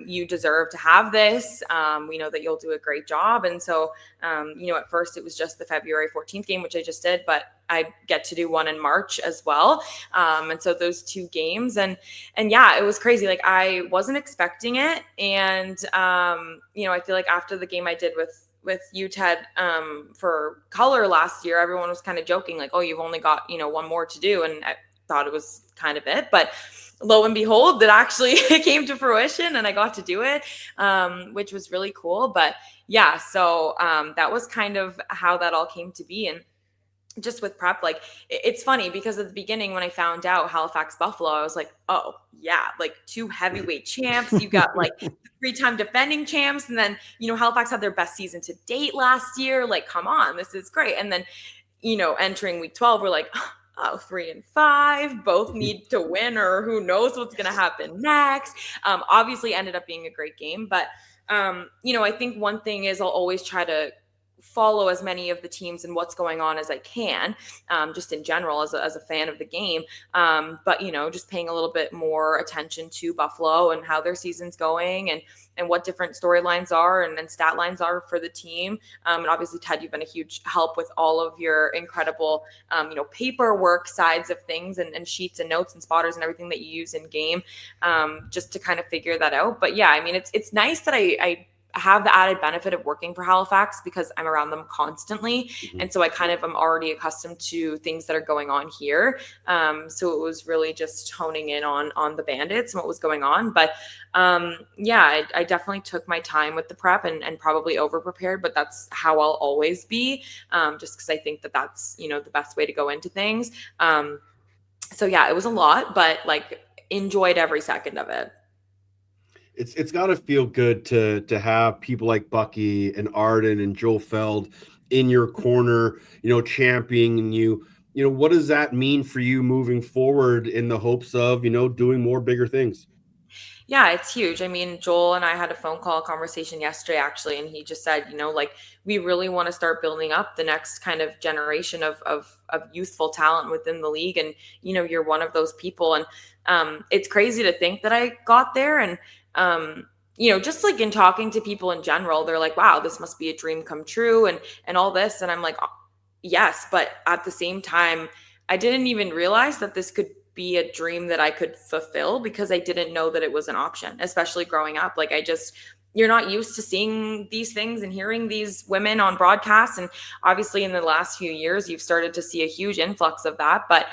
you deserve to have this. We know that you'll do a great job. And so, at first it was just the February 14th game, which I just did, but I get to do one in March as well. And so those two games and yeah, it was crazy. Like I wasn't expecting it. And, I feel like after the game I did with you, Ted, for color last year, everyone was kind of joking like, oh, you've only got, one more to do. And I thought it was kind of it, but lo and behold, that actually came to fruition and I got to do it, which was really cool. But yeah, so that was kind of how that all came to be. And just with prep, like it's funny because at the beginning when I found out Halifax Buffalo, I was like, oh yeah, like two heavyweight champs. You got like 3-time defending champs. And then, Halifax had their best season to date last year. Like, come on, this is great. And then, entering week 12, we're like, oh, 3-5, both need to win, or who knows what's going to happen next. Obviously ended up being a great game. But, I think one thing is I'll always try to follow as many of the teams and what's going on as I can, just in general as a fan of the game. But, just paying a little bit more attention to Buffalo and how their season's going and what different storylines are and stat lines are for the team. And obviously, Ted, you've been a huge help with all of your incredible, paperwork sides of things and sheets and notes and spotters and everything that you use in game, just to kind of figure that out. But yeah, I mean, it's nice that I have the added benefit of working for Halifax because I'm around them constantly. Mm-hmm. And so I kind of am already accustomed to things that are going on here. So it was really just honing in on the Bandits and what was going on. But yeah, I definitely took my time with the prep and probably over prepared, but that's how I'll always be, just because I think that that's, the best way to go into things. So yeah, it was a lot, but like enjoyed every second of it. It's got to feel good to have people like Bucky and Arden and Joe Feld in your corner, championing you. What does that mean for you moving forward in the hopes of, doing more bigger things? Yeah, it's huge. I mean, Joel and I had a phone call conversation yesterday, actually, and he just said, like we really want to start building up the next kind of generation of youthful talent within the league. And, you're one of those people. And it's crazy to think that I got there. And, just like in talking to people in general, they're like, wow, this must be a dream come true and all this. And I'm like, yes, but at the same time, I didn't even realize that this could be a dream that I could fulfill because I didn't know that it was an option, especially growing up. Like you're not used to seeing these things and hearing these women on broadcasts. And obviously in the last few years, you've started to see a huge influx of that. But,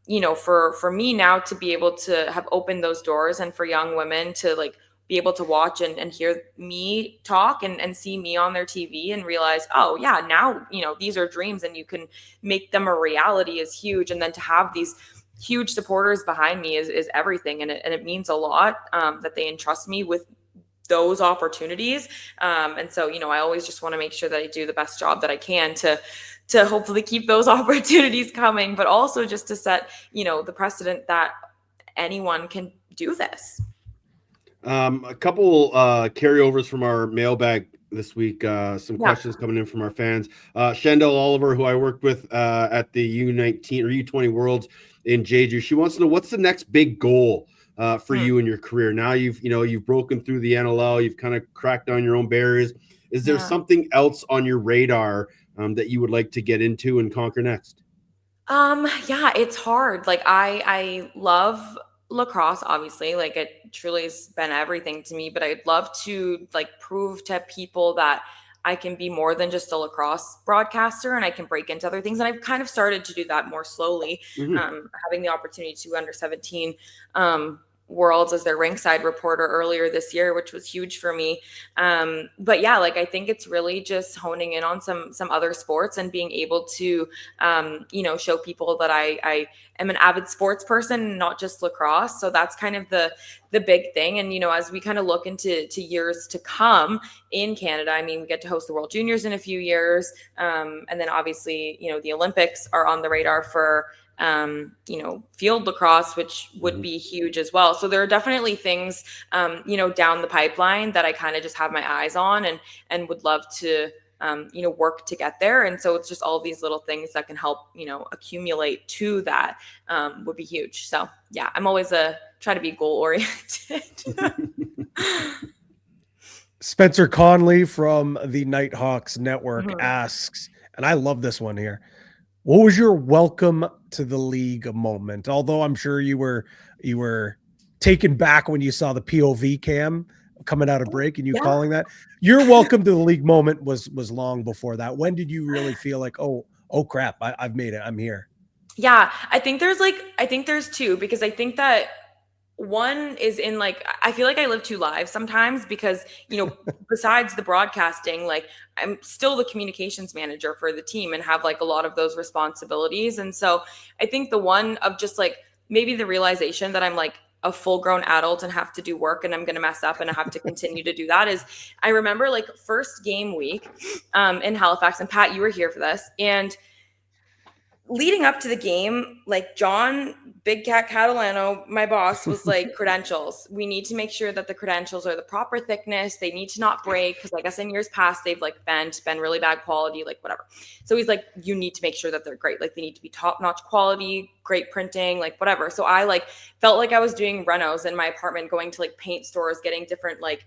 you know, for me now to be able to have opened those doors, and for young women to like be able to watch and hear me talk and see me on their TV and realize, oh yeah, now, you know, these are dreams and you can make them a reality, is huge. And then to have these huge supporters behind me is everything. And it means a lot that they entrust me with those opportunities. And so, you know, I always just want to make sure that I do the best job that I can to hopefully keep those opportunities coming, but also just to set, you know, the precedent that anyone can do this. A couple carryovers from our mailbag this week. Some questions coming in from our fans. Shandell Oliver, who I worked with at the U19 or U20 Worlds in Jeju, she wants to know, what's the next big goal for you in your career? Now you've broken through the NLL, you've kind of cracked down your own barriers. Is there something else on your radar that you would like to get into and conquer next? Yeah, it's hard. Like I love lacrosse, obviously, like it truly has been everything to me, but I'd love to like prove to people that I can be more than just a lacrosse broadcaster and I can break into other things. And I've kind of started to do that more slowly, having the opportunity to under 17 Worlds as their rinkside reporter earlier this year, which was huge for me. But yeah, like I think it's really just honing in on some other sports and being able to, you know, show people that I am an avid sports person, not just lacrosse. So that's kind of the big thing. And, you know, as we kind of look into years to come in Canada, I mean, we get to host the World Juniors in a few years. And then obviously, you know, the Olympics are on the radar for, you know, field lacrosse, which would be huge as well. So there are definitely things, you know, down the pipeline that I kind of just have my eyes on and would love to, you know, work to get there. And so it's just all these little things that can help, you know, accumulate to that, would be huge. So yeah, I'm always try to be goal oriented. Spencer Conley from the Nighthawks Network asks, and I love this one here, what was your welcome to the league moment? Although I'm sure you were taken back when you saw the POV cam coming out of break and you calling that. Your welcome to the league moment was long before that. When did you really feel like, oh crap, I've made it, I'm here? Yeah, I think there's two, because I think that one is in like, I feel like I live two lives sometimes because, you know, besides the broadcasting, like I'm still the communications manager for the team and have like a lot of those responsibilities. And so I think the one of just like maybe the realization that I'm like a full grown adult and have to do work and I'm going to mess up and I have to continue to do that is, I remember like first game week in Halifax, and Pat, you were here for this. And leading up to the game, like John Big Cat Catalano, my boss, was like, credentials. We need to make sure that the credentials are the proper thickness. They need to not break because I guess in years past, they've like been really bad quality, like whatever. So he's like, you need to make sure that they're great. Like they need to be top-notch quality, great printing, like whatever. So I like felt like I was doing renos in my apartment, going to like paint stores, getting different like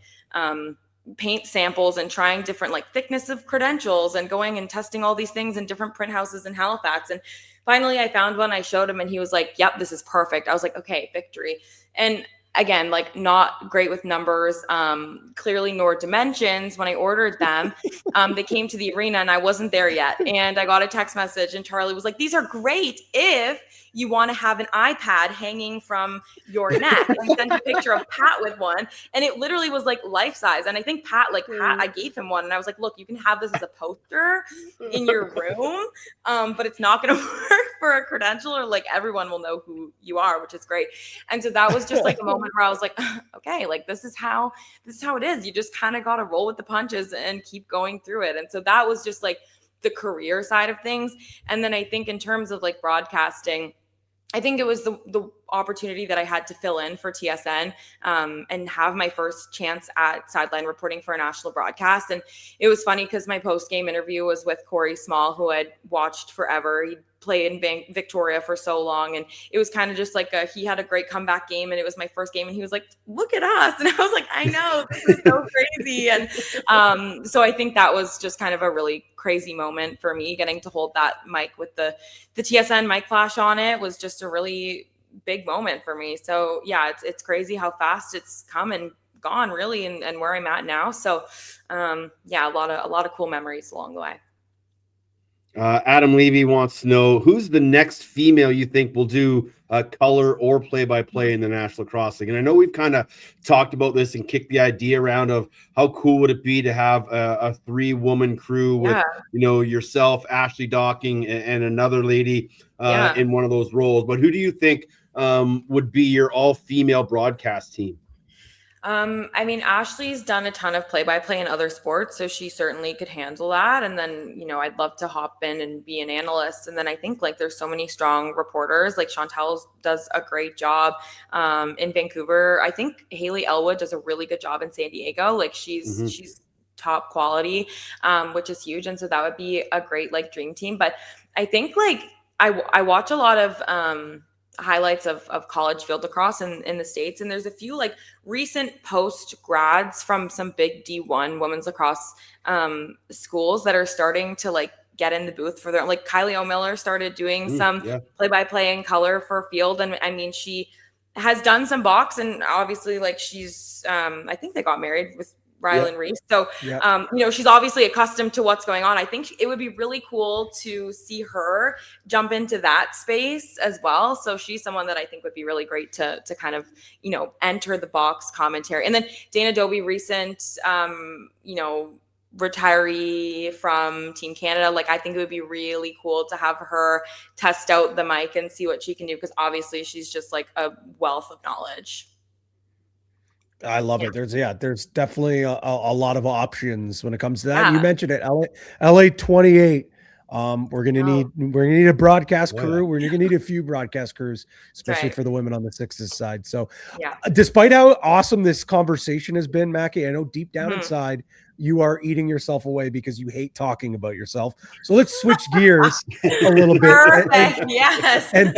paint samples and trying different like thickness of credentials and going and testing all these things in different print houses in Halifax. And finally I found one, I showed him and he was like, yep, this is perfect. I was like, okay, victory. And again, like not great with numbers, clearly nor dimensions. When I ordered them, they came to the arena and I wasn't there yet. And I got a text message and Charlie was like, these are great if you want to have an iPad hanging from your neck. And he sent a picture of Pat with one. And it literally was like life size. And I think Pat, I gave him one and I was like, look, you can have this as a poster in your room, but it's not going to work for a credential or like everyone will know who you are, which is great. And so that was just like a moment where I was like, okay, like this is how it is. You just kind of got to roll with the punches and keep going through it. And so that was just like the career side of things. And then I think in terms of like broadcasting, I think it was the opportunity that I had to fill in for TSN and have my first chance at sideline reporting for a national broadcast. And it was funny because my post-game interview was with Corey Small, who I'd watched forever. He played in Victoria for so long. And it was kind of just like he had a great comeback game and it was my first game. And he was like, look at us. And I was like, I know, this is so crazy. And so I think that was just kind of a really crazy moment for me. Getting to hold that mic with the TSN mic flash on it was just a really big moment for me. So yeah, it's crazy how fast it's come and gone really, and where I'm at now. So yeah, a lot of cool memories along the way. Adam Levy wants to know who's the next female you think will do color or play-by-play in the National Lacrosse League. And I know we've kind of talked about this and kicked the idea around of how cool would it be to have a 3-woman crew with, yourself, Ashley Docking, and another lady in one of those roles. But who do you think would be your all-female broadcast team? I mean, Ashley's done a ton of play-by-play in other sports, so she certainly could handle that. And then, I'd love to hop in and be an analyst. And then I think there's so many strong reporters. Like Chantel does a great job in Vancouver. I think Haley Elwood does a really good job in San Diego. Like she's top quality, which is huge. And so that would be a great dream team. But I think I watch a lot of highlights of college field lacrosse in the States. And there's a few recent post grads from some big D1 women's lacrosse schools that are starting to get in the booth for their, Kylie O'Miller started doing some play-by-play in color for field. And I mean, she has done some box, and obviously she's I think they got married with Rylan Reese. So, she's obviously accustomed to what's going on. I think it would be really cool to see her jump into that space as well. So she's someone that I think would be really great to kind of, enter the box commentary. And then Dana Dobie, recent, retiree from Team Canada. I think it would be really cool to have her test out the mic and see what she can do, because obviously she's just a wealth of knowledge. I love it. There's definitely a lot of options when it comes to that. And you mentioned it, LA 28. We're gonna need a broadcast crew. We're gonna need a few broadcast crews, especially for the women on the Sixes side. So, despite how awesome this conversation has been, Maki, I know deep down inside you are eating yourself away because you hate talking about yourself. So let's switch gears a little bit and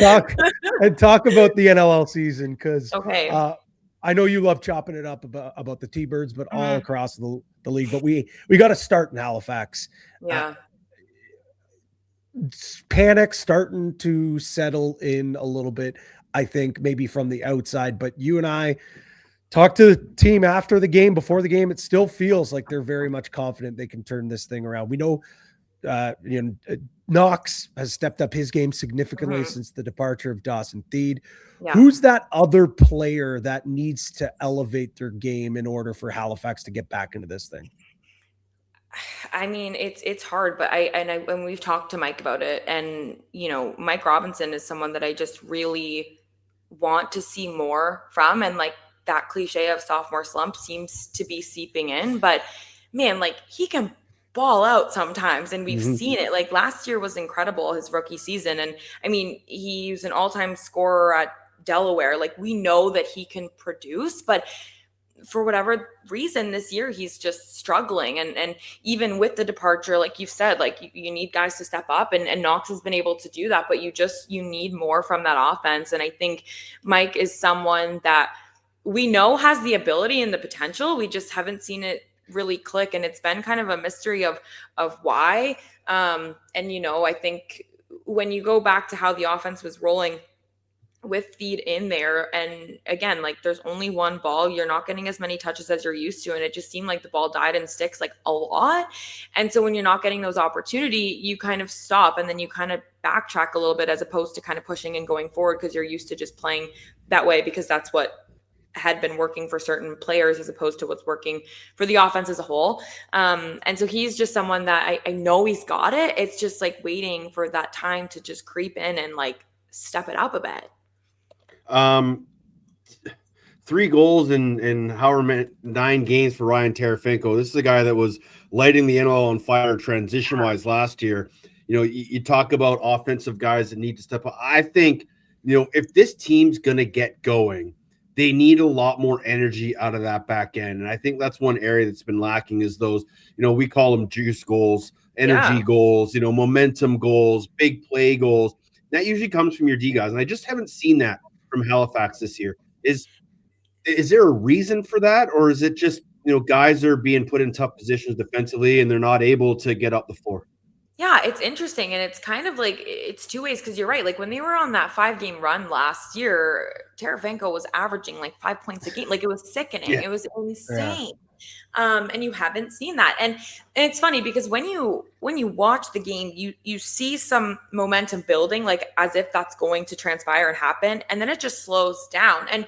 talk about the NLL season, because I know you love chopping it up about the T-Birds, but all across the league. But we got to start in Halifax. Yeah. Panic starting to settle in a little bit, I think, maybe from the outside. But you and I talked to the team after the game, before the game. It still feels like they're very much confident they can turn this thing around. We know Knox has stepped up his game significantly since the departure of Dawson Theed. Who's that other player that needs to elevate their game in order for Halifax to get back into this thing? I mean, it's hard, but when we've talked to Mike about it, and Mike Robinson is someone that I just really want to see more from, and that cliche of sophomore slump seems to be seeping in. But man, he can ball out sometimes, and we've seen it. Last year was incredible, his rookie season, and I mean, he was an all-time scorer at Delaware. We know that he can produce, but for whatever reason this year he's just struggling, and even with the departure, like you've said, you need guys to step up, and Knox has been able to do that, but you need more from that offense. And I think Mike is someone that we know has the ability and the potential. We just haven't seen it really click, and it's been kind of a mystery of why. And I think when you go back to how the offense was rolling with Feed in there, and again, there's only one ball, you're not getting as many touches as you're used to, and it just seemed like the ball died in sticks a lot. And so when you're not getting those opportunity, you kind of stop, and then you kind of backtrack a little bit, as opposed to kind of pushing and going forward, because you're used to just playing that way, because that's what had been working for certain players as opposed to what's working for the offense as a whole. And so he's just someone that I know he's got it. It's just waiting for that time to just creep in and step it up a bit. 3 goals in however 9 games for Ryan Tarafinko. This is a guy that was lighting the NL on fire transition wise last year. You talk about offensive guys that need to step up. I think, if this team's going to get going, they need a lot more energy out of that back end. And I think that's one area that's been lacking, is those, we call them juice goals, energy goals, momentum goals, big play goals. That usually comes from your D guys. And I just haven't seen that from Halifax this year. Is there a reason for that? Or is it just, guys are being put in tough positions defensively and they're not able to get up the floor? Yeah, it's interesting. And it's kind of like, it's two ways, because you're right. Like when they were on that 5-game run last year, Tarasenko was averaging like 5 points a game. Like it was sickening. Yeah. It was insane. And you haven't seen that. And it's funny because when you watch the game, you see some momentum building, like as if that's going to transpire and happen. And then it just slows down. And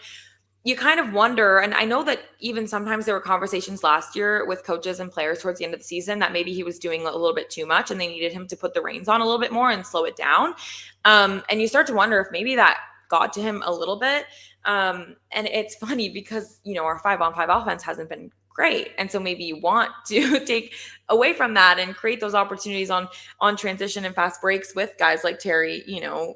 you kind of wonder, and I know that even sometimes there were conversations last year with coaches and players towards the end of the season that maybe he was doing a little bit too much and they needed him to put the reins on a little bit more and slow it down. And you start to wonder if maybe that got to him a little bit. And it's funny because, our 5-on-5 offense hasn't been great. And so maybe you want to take away from that and create those opportunities on transition and fast breaks with guys like Terry,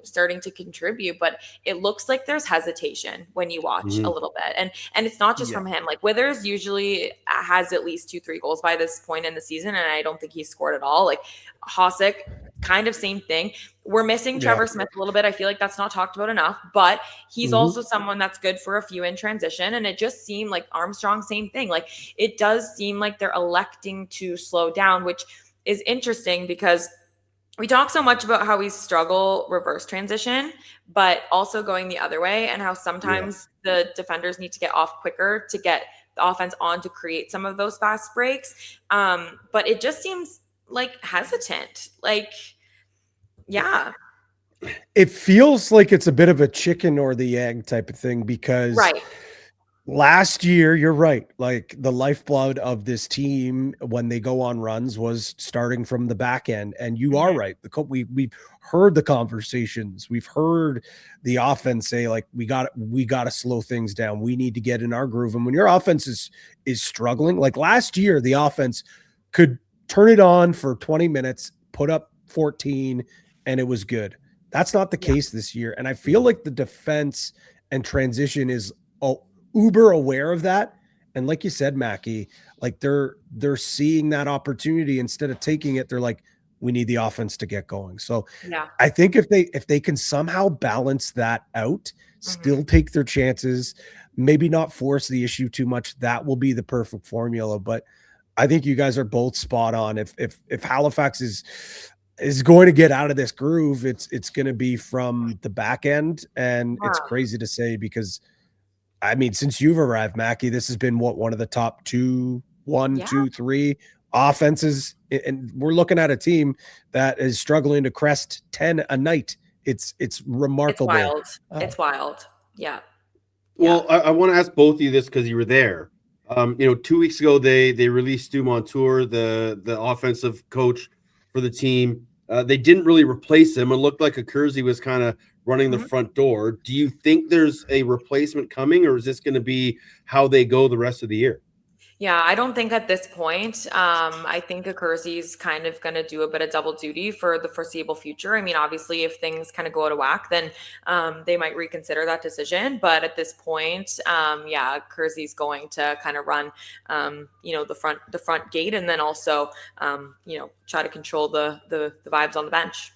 starting to contribute. But it looks like there's hesitation when you watch a little bit. And it's not just from him. Like Withers usually has at least 2-3 goals by this point in the season. And I don't think he's scored at all. Like Hossack, kind of same thing. We're missing Trevor Smith a little bit. I feel like that's not talked about enough, but he's also someone that's good for a few in transition. And it just seemed like Armstrong, same thing. Like it does seem like they're electing to slow down, which is interesting because we talk so much about how we struggle reverse transition, but also going the other way, and how sometimes the defenders need to get off quicker to get the offense on to create some of those fast breaks. But it just seems like hesitant. Like, yeah. It feels like it's a bit of a chicken or the egg type of thing because last year, you're right. Like the lifeblood of this team when they go on runs was starting from the back end. And you are right. We've heard the conversations. We've heard the offense say like, we got to slow things down. We need to get in our groove. And when your offense is struggling, like last year, the offense could turn it on for 20 minutes, put up 14, and it was good. That's not the case this year. And I feel like the defense and transition is uber aware of that. And like you said, Maki, like they're seeing that opportunity. Instead of taking it, they're like, we need the offense to get going. So I think if they can somehow balance that out, still take their chances, maybe not force the issue too much, that will be the perfect formula. But I think you guys are both spot on. If Halifax is going to get out of this groove, it's going to be from the back end. And it's crazy to say because, I mean, since you've arrived, Maki, this has been one of the top 2 3 offenses. And we're looking at a team that is struggling to crest 10 a night. It's remarkable. It's wild. Yeah. Well, I want to ask both of you this because you were there. 2 weeks ago, they released Stu Montour, the offensive coach for the team. They didn't really replace him. It looked like HERstory was kind of running the front door. Do you think there's a replacement coming, or is this going to be how they go the rest of the year? Yeah, I don't think at this point. I think HERstory's kind of going to do a bit of double duty for the foreseeable future. I mean, obviously, if things kind of go out of whack, then they might reconsider that decision. But at this point, HERstory's going to kind of run, the front gate, and then also, try to control the vibes on the bench.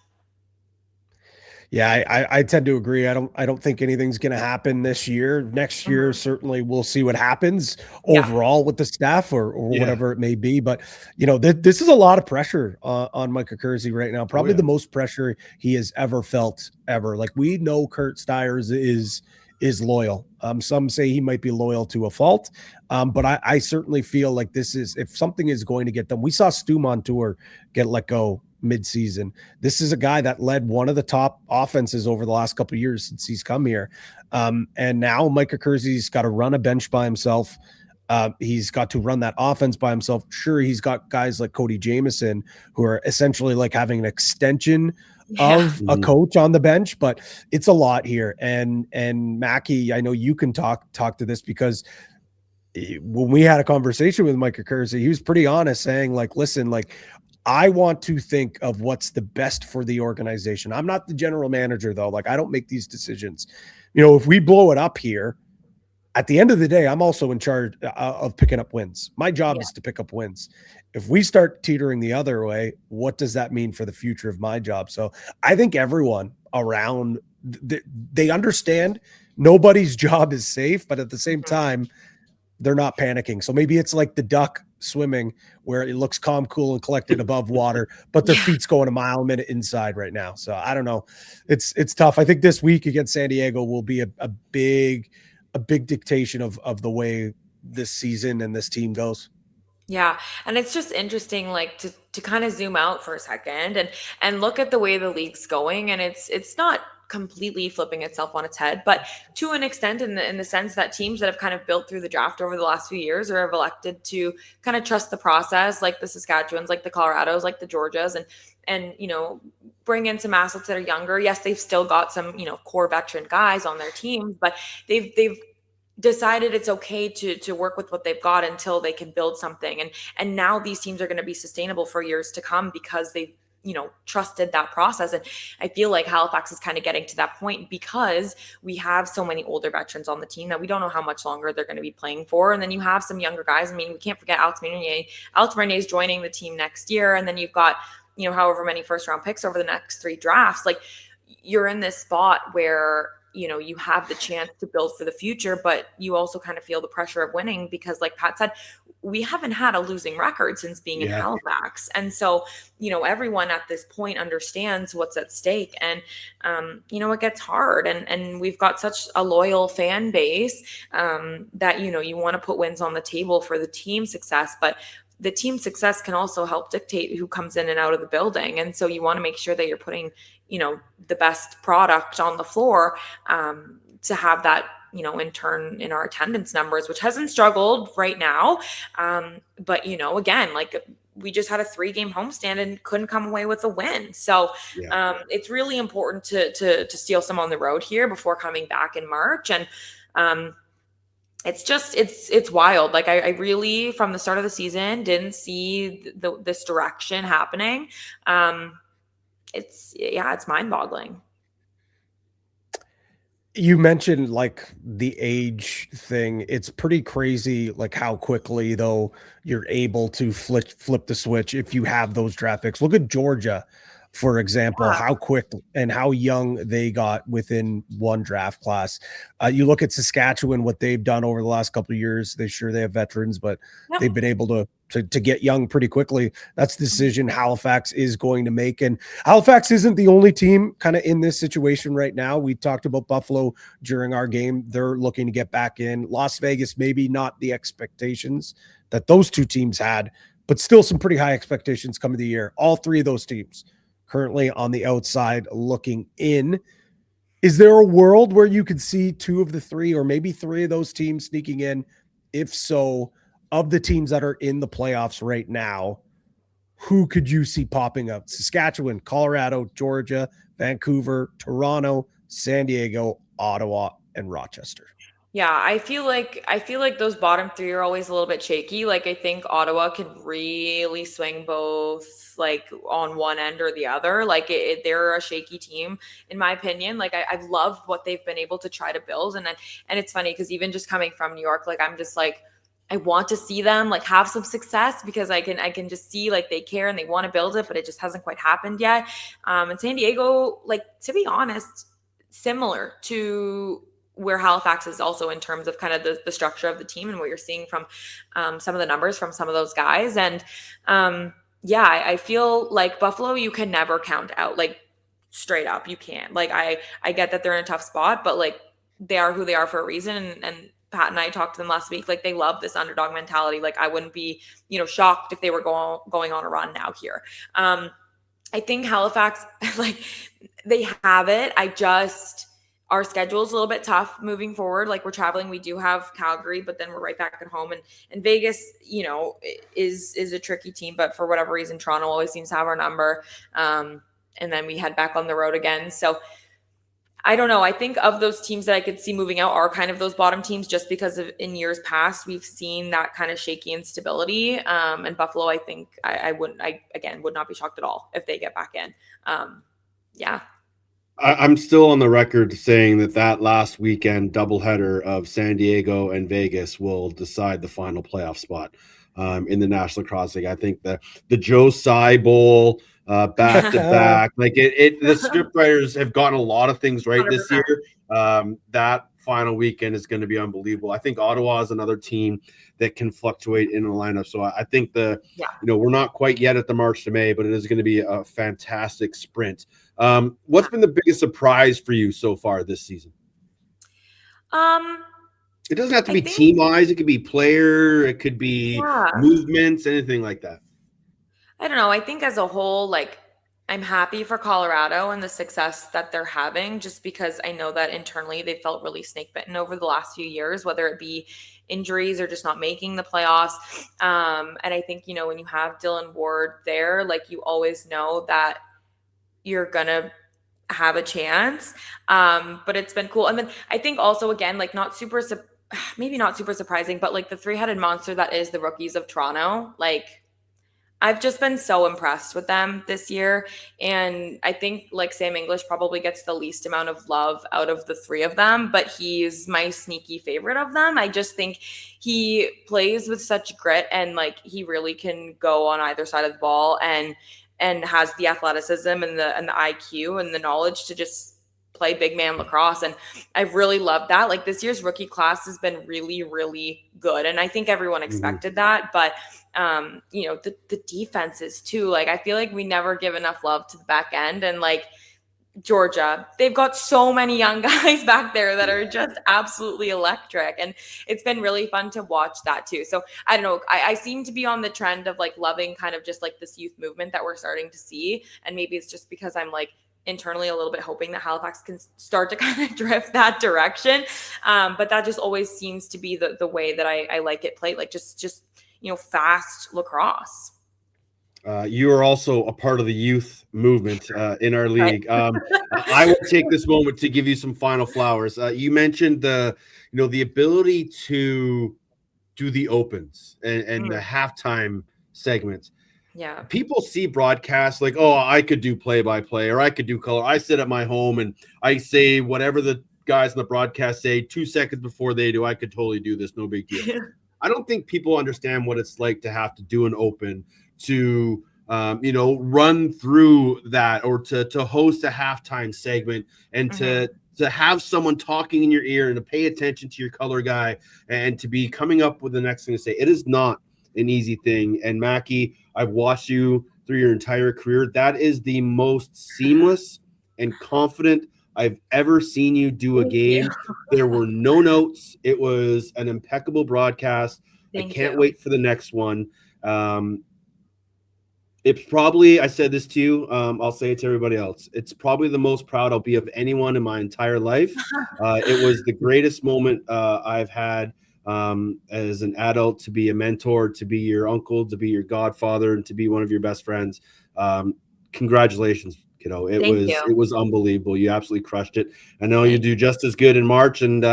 Yeah, I tend to agree. I don't think anything's going to happen this year. Next year, certainly we'll see what happens overall with the staff or whatever it may be. But, this is a lot of pressure on Mike HERstory right now. Probably the most pressure he has ever felt ever. Like we know Kurt Stiers is loyal. Some say he might be loyal to a fault. But I certainly feel like this is, if something is going to get done. We saw Stu Montour get let go mid-season. This is a guy that led one of the top offenses over the last couple of years since he's come here. And now Mike HERstory's got to run a bench by himself. He's got to run that offense by himself. Sure, he's got guys like Cody Jamieson who are essentially like having an extension of a coach on the bench, but it's a lot here. And Maki, I know you can talk to this because when we had a conversation with Mike HERstory, he was pretty honest saying like, listen, like, I want to think of what's the best for the organization. I'm not the general manager though. Like I don't make these decisions. If we blow it up here, at the end of the day, I'm also in charge of picking up wins. My job is to pick up wins. If we start teetering the other way, what does that mean for the future of my job? So I think everyone around, they understand nobody's job is safe, but at the same time, they're not panicking. So maybe it's like the duck swimming where it looks calm, cool, and collected above water, but their feet's going a mile a minute inside right now. So I don't know. It's tough. I think this week against San Diego will be a big dictation of the way this season and this team goes. Yeah. And it's just interesting, like to kind of zoom out for a second and look at the way the league's going. And it's not completely flipping itself on its head, but to an extent in the sense that teams that have kind of built through the draft over the last few years or have elected to kind of trust the process, like the Saskatchewans, like the Colorados, like the Georgias, and bring in some assets that are younger. Yes, they've still got some, core veteran guys on their teams, but they've decided it's okay to work with what they've got until they can build something. And now these teams are going to be sustainable for years to come because they've, trusted that process. And I feel like Halifax is kind of getting to that point because we have so many older veterans on the team that we don't know how much longer they're going to be playing for. And then you have some younger guys. I mean, we can't forget Alex Marnier. Alex Marnier is joining the team next year. And then you've got, however many first round picks over the next 3 drafts. Like, you're in this spot where you have the chance to build for the future, but you also kind of feel the pressure of winning because, like Pat said, we haven't had a losing record since being in Halifax. And so, everyone at this point understands what's at stake. And, it gets hard. And we've got such a loyal fan base that, you want to put wins on the table for the team success, but the team success can also help dictate who comes in and out of the building. And so you want to make sure that you're putting, the best product on the floor to have that, in turn in our attendance numbers, which hasn't struggled right now. But, again, like we just had a 3-game homestand and couldn't come away with a win. So it's really important to steal some on the road here before coming back in March. And it's wild. Like I really, from the start of the season, didn't see this direction happening. It's mind boggling. You mentioned like the age thing. It's pretty crazy, like how quickly though you're able to flip the switch if you have those draft picks. Look at Georgia, for example, how quick and how young they got within one draft class. You look at Saskatchewan, what they've done over the last couple of years. They have veterans, but they've been able to get young pretty quickly. That's the decision Halifax is going to make. And Halifax isn't the only team kind of in this situation right now. We talked about Buffalo during our game. They're looking to get back in. Las Vegas, maybe not the expectations that those two teams had, but still some pretty high expectations coming the year. All 3 of those teams currently on the outside looking in. Is there a world where you could see 2 of the 3 or maybe 3 of those teams sneaking in? If so, of the teams that are in the playoffs right now, who could you see popping up? Saskatchewan, Colorado, Georgia, Vancouver, Toronto, San Diego, Ottawa, and Rochester. Yeah, I feel like those bottom 3 are always a little bit shaky. Like I think Ottawa can really swing both, like on one end or the other. Like they're a shaky team in my opinion. Like I've loved what they've been able to try to build, and it's funny because even just coming from New York, like I'm just like I want to see them like have some success because I can just see like they care and they want to build it, but it just hasn't quite happened yet. And San Diego, like to be honest, similar to where Halifax is also in terms of kind of the structure of the team and what you're seeing from some of the numbers from some of those guys. And I feel like Buffalo, you can never count out, like straight up. You can't. Like I get that they're in a tough spot, but like they are who they are for a reason. And Pat and I talked to them last week. Like they love this underdog mentality. Like I wouldn't be, shocked if they were going on a run now here. I think Halifax, like they have it. Our schedule is a little bit tough moving forward. Like we're traveling, we do have Calgary, but then we're right back at home. And Vegas, is a tricky team, but for whatever reason, Toronto always seems to have our number. And then we head back on the road again. So I don't know. I think of those teams that I could see moving out are kind of those bottom teams, just because of in years past, we've seen that kind of shaky instability. And Buffalo, I think I would not be shocked at all if they get back in. I'm still on the record saying that last weekend doubleheader of San Diego and Vegas will decide the final playoff spot in the National Lacrosse League. I think the Joe Tsai Bowl back to back, like the script writers have gotten a lot of things right 100%. This year. That final weekend is going to be unbelievable. I think Ottawa is another team that can fluctuate in the lineup. So I think we're not quite yet at the March to May, but it is going to be a fantastic sprint. What's been the biggest surprise for you so far this season? It doesn't have to be team-wise. It could be player. It could be movements, anything like that. I don't know. I think as a whole, like, I'm happy for Colorado and the success that they're having, just because I know that internally they felt really snake bitten over the last few years, whether it be injuries or just not making the playoffs. And I think, when you have Dylan Ward there, like, you always know that you're going to have a chance. But it's been cool. And then I think also, again, like, maybe not super surprising, but like the three-headed monster that is the Rookies of Toronto, like, I've just been so impressed with them this year. And I think like Sam English probably gets the least amount of love out of the three of them, but he's my sneaky favorite of them. I just think he plays with such grit, and like he really can go on either side of the ball, and has the athleticism and the IQ and the knowledge to just play big man lacrosse. And I've really loved that. Like, this year's rookie class has been really, really good. And I think everyone expected that, but the defenses too, like, I feel like we never give enough love to the back end. And like Georgia, they've got so many young guys back there that are just absolutely electric. And it's been really fun to watch that too. So I don't know, I seem to be on the trend of like loving kind of just like this youth movement that we're starting to see. And maybe it's just because I'm like internally a little bit hoping that Halifax can start to kind of drift that direction. But that just always seems to be the way that I like it played, like just fast lacrosse. You are also a part of the youth movement in our league. I will take this moment to give you some final flowers. You mentioned the ability to do the opens and the halftime segments. Yeah. People see broadcasts like, oh, I could do play-by-play, or I could do color. I sit at my home and I say whatever the guys in the broadcast say 2 seconds before they do. I could totally do this. No big deal. I don't think people understand what it's like to have to do an open, to run through that, or to host a halftime segment, and to have someone talking in your ear, and to pay attention to your color guy, and to be coming up with the next thing to say. It is not an easy thing. And Maki, I've watched you through your entire career. That is the most seamless and confident I've ever seen you do a game. There were no notes. It was an impeccable broadcast. I can't wait for the next one. It's probably, I said this to you, I'll say it to everybody else, it's probably the most proud I'll be of anyone in my entire life. It was the greatest moment I've had as an adult, to be a mentor, to be your uncle, to be your godfather, and to be one of your best friends. Congratulations. It was unbelievable. You absolutely crushed it. I know you do just as good in March, and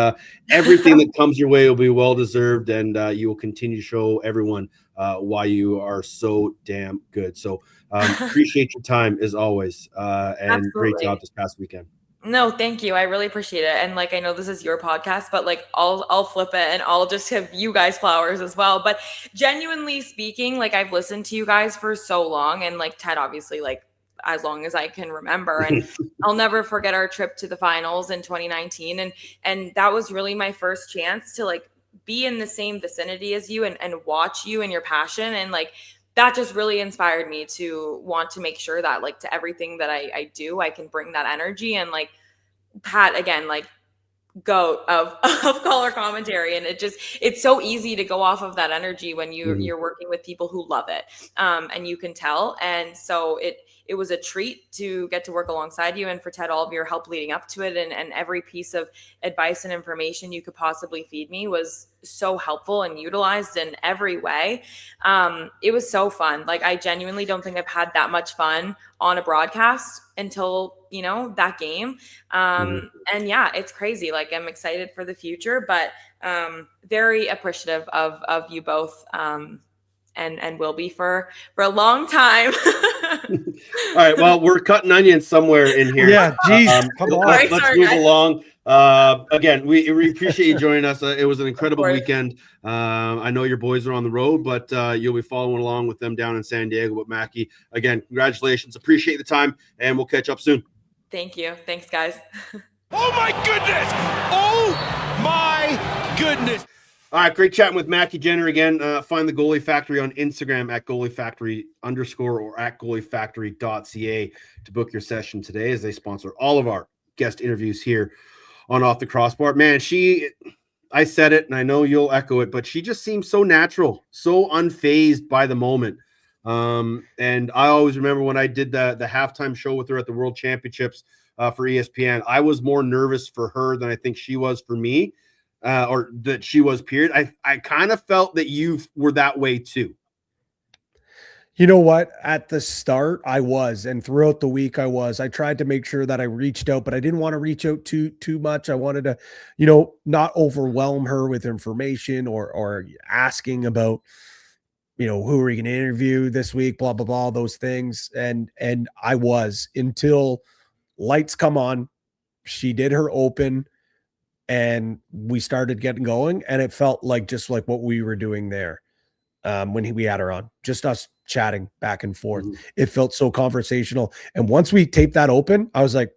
everything that comes your way will be well-deserved, and you will continue to show everyone why you are so damn good. So appreciate your time as always, and absolutely. Great job this past weekend. No, thank you. I really appreciate it. And like, I know this is your podcast, but like I'll flip it and I'll just give you guys flowers as well. But genuinely speaking, like, I've listened to you guys for so long, and like Ted, obviously, like, as long as I can remember. And I'll never forget our trip to the finals in 2019. And that was really my first chance to like be in the same vicinity as you and watch you and your passion. And like, that just really inspired me to want to make sure that like to everything that I do, I can bring that energy. And like Pat, again, like goat of color commentary. And it's so easy to go off of that energy when you're working with people who love it. And you can tell. And so it was a treat to get to work alongside you, and for Ted, all of your help leading up to it, and every piece of advice and information you could possibly feed me was so helpful and utilized in every way. It was so fun. Like, I genuinely don't think I've had that much fun on a broadcast until, that game. And yeah, it's crazy. Like, I'm excited for the future, but very appreciative of you both. And will be for a long time. All right. Well, we're cutting onions somewhere in here. Yeah. Geez. Come on. Let's move along. Again, we appreciate you joining us. It was an incredible weekend. I know your boys are on the road, but you'll be following along with them down in San Diego with Maki. Again, congratulations. Appreciate the time, and we'll catch up soon. Thank you. Thanks, guys. Oh my goodness. Oh goodness. All right, great chatting with Maki Jenner again. Find the Goalie Factory on Instagram at goaliefactory_ or at goaliefactory.ca to book your session today, as they sponsor all of our guest interviews here on Off the Crossbar. Man, I said it and I know you'll echo it, but she just seems so natural, so unfazed by the moment. And I always remember when I did the halftime show with her at the World Championships for ESPN, I was more nervous for her than I think she was for me. Or that she was, period. I kind of felt that you were that way too. You know what? At the start, I was, and throughout the week, I was. I tried to make sure that I reached out, but I didn't want to reach out too much. I wanted to, not overwhelm her with information or asking about, who are we going to interview this week, blah, blah, blah, those things. And I was, until lights come on. She did her open. And we started getting going, and it felt like just like what we were doing there when we had her on, just us chatting back and forth. Mm-hmm. It felt so conversational. And once we taped that open, I was like,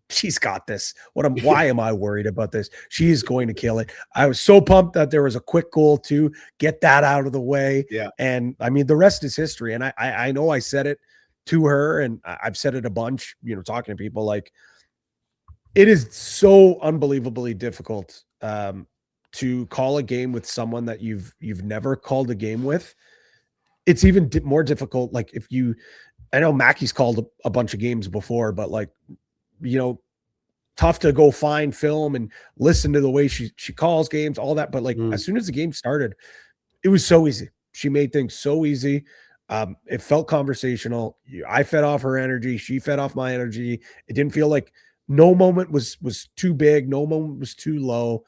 she's got this. Why am I worried about this? She is going to kill it. I was so pumped that there was a quick goal to get that out of the way. Yeah. And I mean, the rest is history. And I know I said it to her, and I've said it a bunch, talking to people, like, it is so unbelievably difficult to call a game with someone that you've never called a game with. It's even more difficult. Like I know Maki's called a bunch of games before, but tough to go find film and listen to the way she calls games, all that. But as soon as the game started, it was so easy. She made things so easy. It felt conversational. I fed off her energy. She fed off my energy. It didn't feel like no moment was too big. No moment was too low.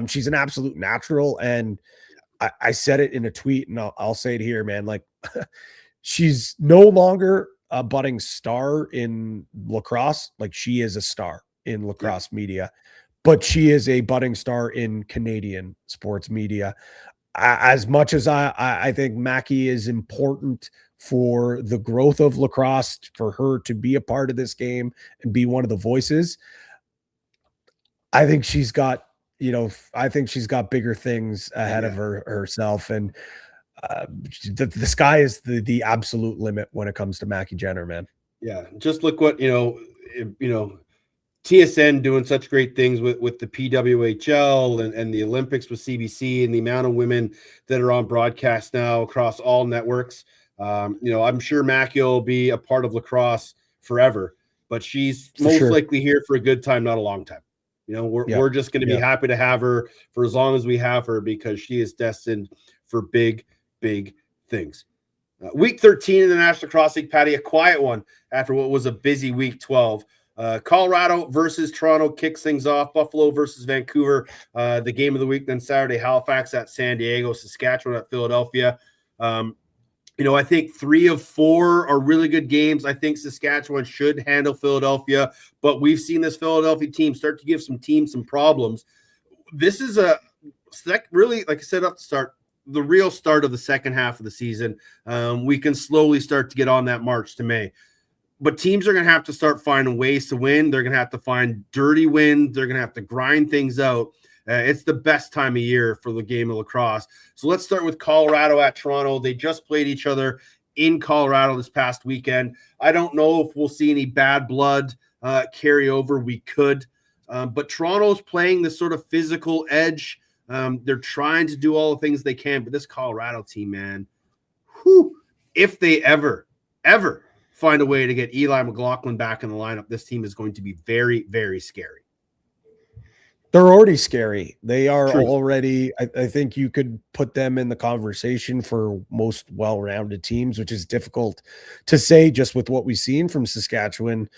She's an absolute natural. And I said it in a tweet, and I'll say it here, man. Like, she's no longer a budding star in lacrosse. Like, she is a star in lacrosse media, but she is a budding star in Canadian sports media. As much as I think Maki is important for the growth of lacrosse, for her to be a part of this game and be one of the voices, I think she's got, bigger things ahead of herself. And the sky is the absolute limit when it comes to Maki Jenner, man. Yeah. Just look what, TSN doing such great things with the PWHL and the Olympics with CBC, and the amount of women that are on broadcast now across all networks. I'm sure Maki will be a part of lacrosse forever, but she's most likely here for a good time, not a long time. We're just going to be happy to have her for as long as we have her, because she is destined for big, big things. Week 13 in the National Lacrosse League, Patty, a quiet one after what was a busy week 12. Colorado versus Toronto kicks things off. Buffalo versus Vancouver, the game of the week. Then Saturday, Halifax at San Diego, Saskatchewan at Philadelphia. I think 3 of 4 are really good games. I think Saskatchewan should handle Philadelphia, but we've seen this Philadelphia team start to give some teams some problems. This is really, like I said up to start, the real start of the second half of the season. We can slowly start to get on that march to May. But teams are going to have to start finding ways to win. They're going to have to find dirty wins. They're going to have to grind things out. It's the best time of year for the game of lacrosse. So let's start with Colorado at Toronto. They just played each other in Colorado this past weekend. I don't know if we'll see any bad blood carry over. We could. But Toronto's playing this sort of physical edge. They're trying to do all the things they can. But this Colorado team, man, if they ever find a way to get Eli McLaughlin back in the lineup, this team is going to be very, very scary. They're already scary. They are already, I think you could put them in the conversation for most well-rounded teams, which is difficult to say just with what we've seen from Saskatchewan.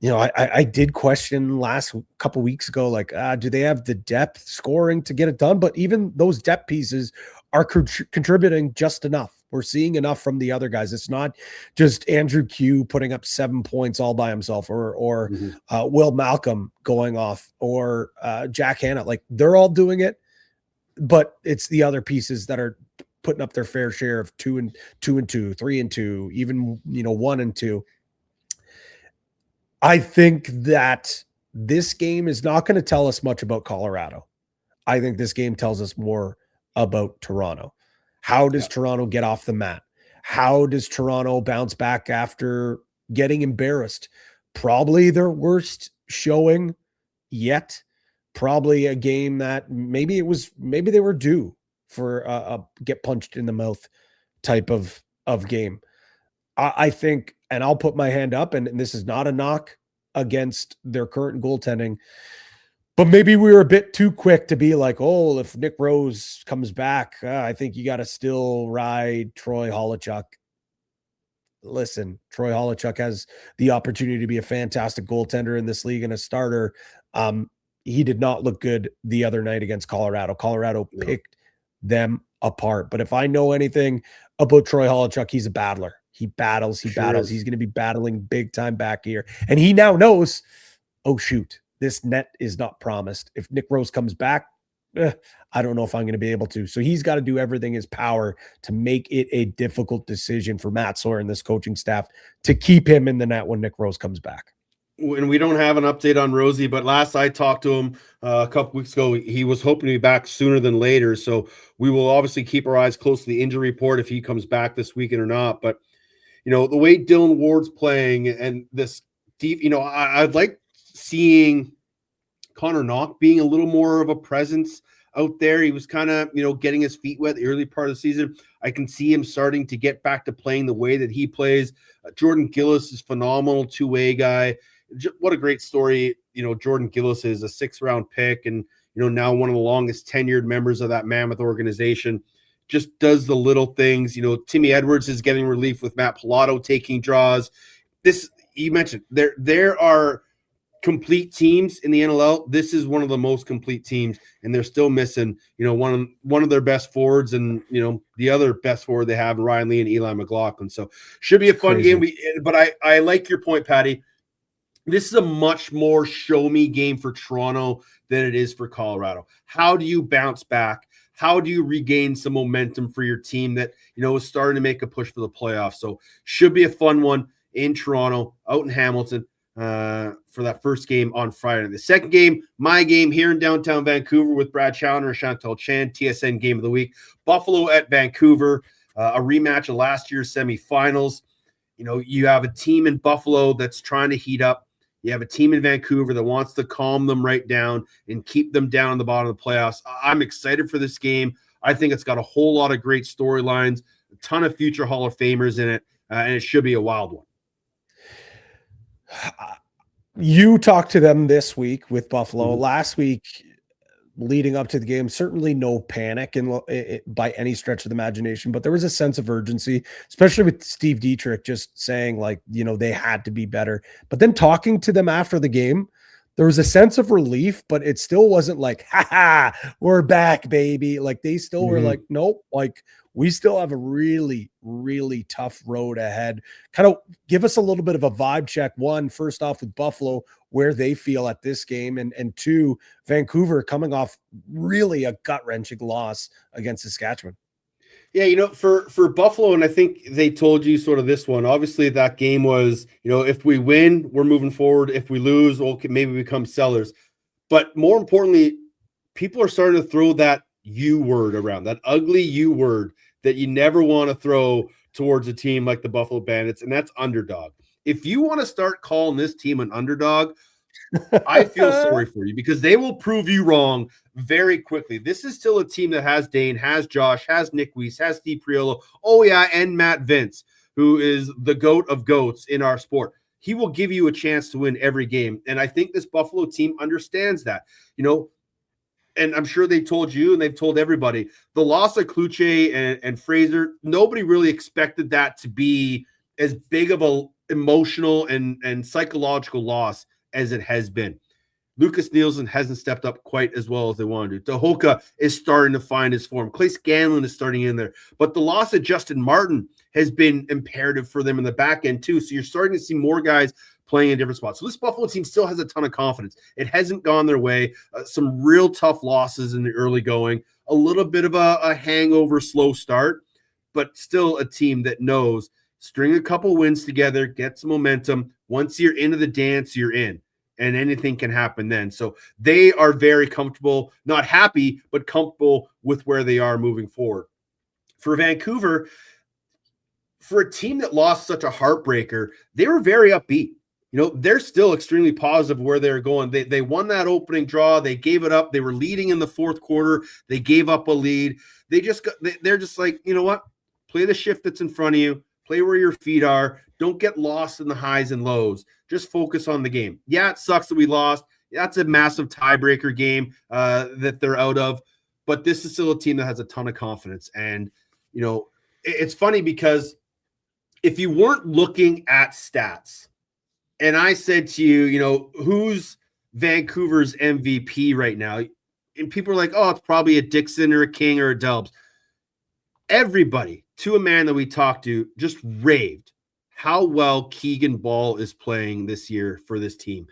I did question last couple weeks ago, like, do they have the depth scoring to get it done? But even those depth pieces are contributing just enough. We're seeing enough from the other guys. It's not just Andrew Q putting up 7 points all by himself, or Will Malcolm going off, or Jack Hanna. Like, they're all doing it, but it's the other pieces that are putting up their fair share of 2 and 2, 3 and 2, even 1 and 2. I think that this game is not going to tell us much about Colorado. I think this game tells us more about Toronto. How does Toronto get off the mat? How does Toronto bounce back after getting embarrassed? Probably their worst showing yet. Probably a game that maybe they were due for a get punched in the mouth type of game. I think, and I'll put my hand up, and this is not a knock against their current goaltending, but maybe we were a bit too quick to be like, oh, if Nick Rose comes back, I think you got to still ride Troy Halichuk. Listen, Troy Halichuk has the opportunity to be a fantastic goaltender in this league and a starter. He did not look good the other night against Colorado. Colorado picked them apart. But if I know anything about Troy Halichuk, he's a battler. He battles. He's going to be battling big time back here. And he now knows, oh, shoot, this net is not promised. If Nick Rose comes back, I don't know if I'm going to be able to. So he's got to do everything in his power to make it a difficult decision for Matt Sawyer and this coaching staff to keep him in the net when Nick Rose comes back. And we don't have an update on Rosie, but last I talked to him a couple weeks ago, he was hoping to be back sooner than later. So we will obviously keep our eyes close to the injury report if he comes back this weekend or not. But, the way Dylan Ward's playing and this deep, I'd like seeing Connor Knock being a little more of a presence out there. He was kind of, getting his feet wet the early part of the season. I can see him starting to get back to playing the way that he plays. Jordan Gillis is phenomenal two-way guy. What a great story. Jordan Gillis is a 6th-round pick and, now one of the longest tenured members of that mammoth organization. Just does the little things. Timmy Edwards is getting relief with Matt Pilato taking draws. This, you mentioned, there are complete teams in the NLL. This is one of the most complete teams, and they're still missing, one of their best forwards, and the other best forward they have, Ryan Lee and Eli McLaughlin. So should be a fun game. But I like your point, Patty. This is a much more show me game for Toronto than it is for Colorado. How do you bounce back? How do you regain some momentum for your team that, is starting to make a push for the playoffs? So should be a fun one in Toronto, out in Hamilton, for that first game on Friday. The second game, my game here in downtown Vancouver with Brad Challoner and Chantal Chan, TSN game of the week. Buffalo at Vancouver, a rematch of last year's semifinals. You have a team in Buffalo that's trying to heat up. You have a team in Vancouver that wants to calm them right down and keep them down in the bottom of the playoffs. I'm excited for this game. I think it's got a whole lot of great storylines, a ton of future Hall of Famers in it, and it should be a wild one. You talked to them this week with Buffalo. Last week, leading up to the game, certainly no panic by any stretch of the imagination, but there was a sense of urgency, especially with Steve Dietrich just saying they had to be better. But then talking to them after the game, there was a sense of relief, but it still wasn't like, we're back, baby. Like they still were like, nope, we still have a really, really tough road ahead. Kind of give us a little bit of a vibe check. One, first off with Buffalo, where they feel at this game, and two, Vancouver coming off really a gut-wrenching loss against Saskatchewan. Yeah, for Buffalo, and I think they told you sort of this one, obviously that game was, if we win, we're moving forward. If we lose, we'll maybe become sellers. But more importantly, people are starting to throw that U word around, that ugly U word that you never want to throw towards a team like the Buffalo Bandits, and that's underdog. If you want to start calling this team an underdog, I feel sorry for you because they will prove you wrong very quickly. This is still a team that has Dane, has Josh, has Nick Weiss, has Steve Priolo, and Matt Vince, who is the GOAT of GOATs in our sport. He will give you a chance to win every game, and I think this Buffalo team understands that. And I'm sure they told you and they've told everybody, the loss of Kluche and Fraser, nobody really expected that to be as big of a emotional and psychological loss as it has been. Lucas Nielsen hasn't stepped up quite as well as they wanted to. Tehoka is starting to find his form. Clay Scanlon is starting in there. But the loss of Justin Martin has been imperative for them in the back end too. So you're starting to see more guys playing in different spots. So this Buffalo team still has a ton of confidence. It hasn't gone their way. Some real tough losses in the early going. A little bit of a hangover, slow start. But still a team that knows string a couple wins together, get some momentum. Once you're into the dance, you're in. and anything can happen then. So they are very comfortable, not happy, but comfortable with where they are moving forward. For Vancouver, for a team that lost such a heartbreaker, they were very upbeat. They're still extremely positive where they're going. They won that opening draw. They gave it up. They were leading in the fourth quarter. They gave up a lead. They're just like, you know what? Play the shift that's in front of you. Play where your feet are. Don't get lost in the highs and lows. Just focus on the game. Yeah, it sucks that we lost. That's a massive tiebreaker game that they're out of. But this is still a team that has a ton of confidence. And, it's funny because if you weren't looking at stats, and I said to you, who's Vancouver's MVP right now? And people are like, oh, it's probably a Dixon or a King or a Delbs. Everybody, to a man that we talked to, just raved how well Keegan Ball is playing this year for this team.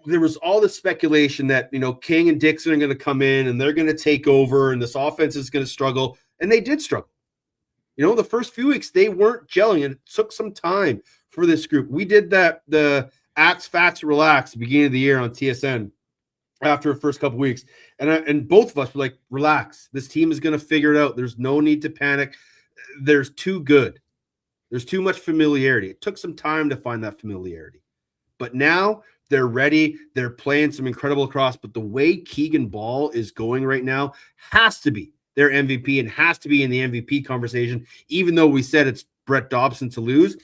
There was all this speculation that, King and Dixon are going to come in and they're going to take over and this offense is going to struggle. And they did struggle. The first few weeks, they weren't gelling, and it took some time for this group. We did the Axe, Facts, Relax at the beginning of the year on TSN after the first couple weeks. And both of us were like, relax. This team is going to figure it out. There's no need to panic. There's too good. There's too much familiarity. It took some time to find that familiarity. But now they're ready. They're playing some incredible lacrosse. But the way Keegan Ball is going right now has to be their MVP and has to be in the MVP conversation, even though we said it's Brett Dobson to lose.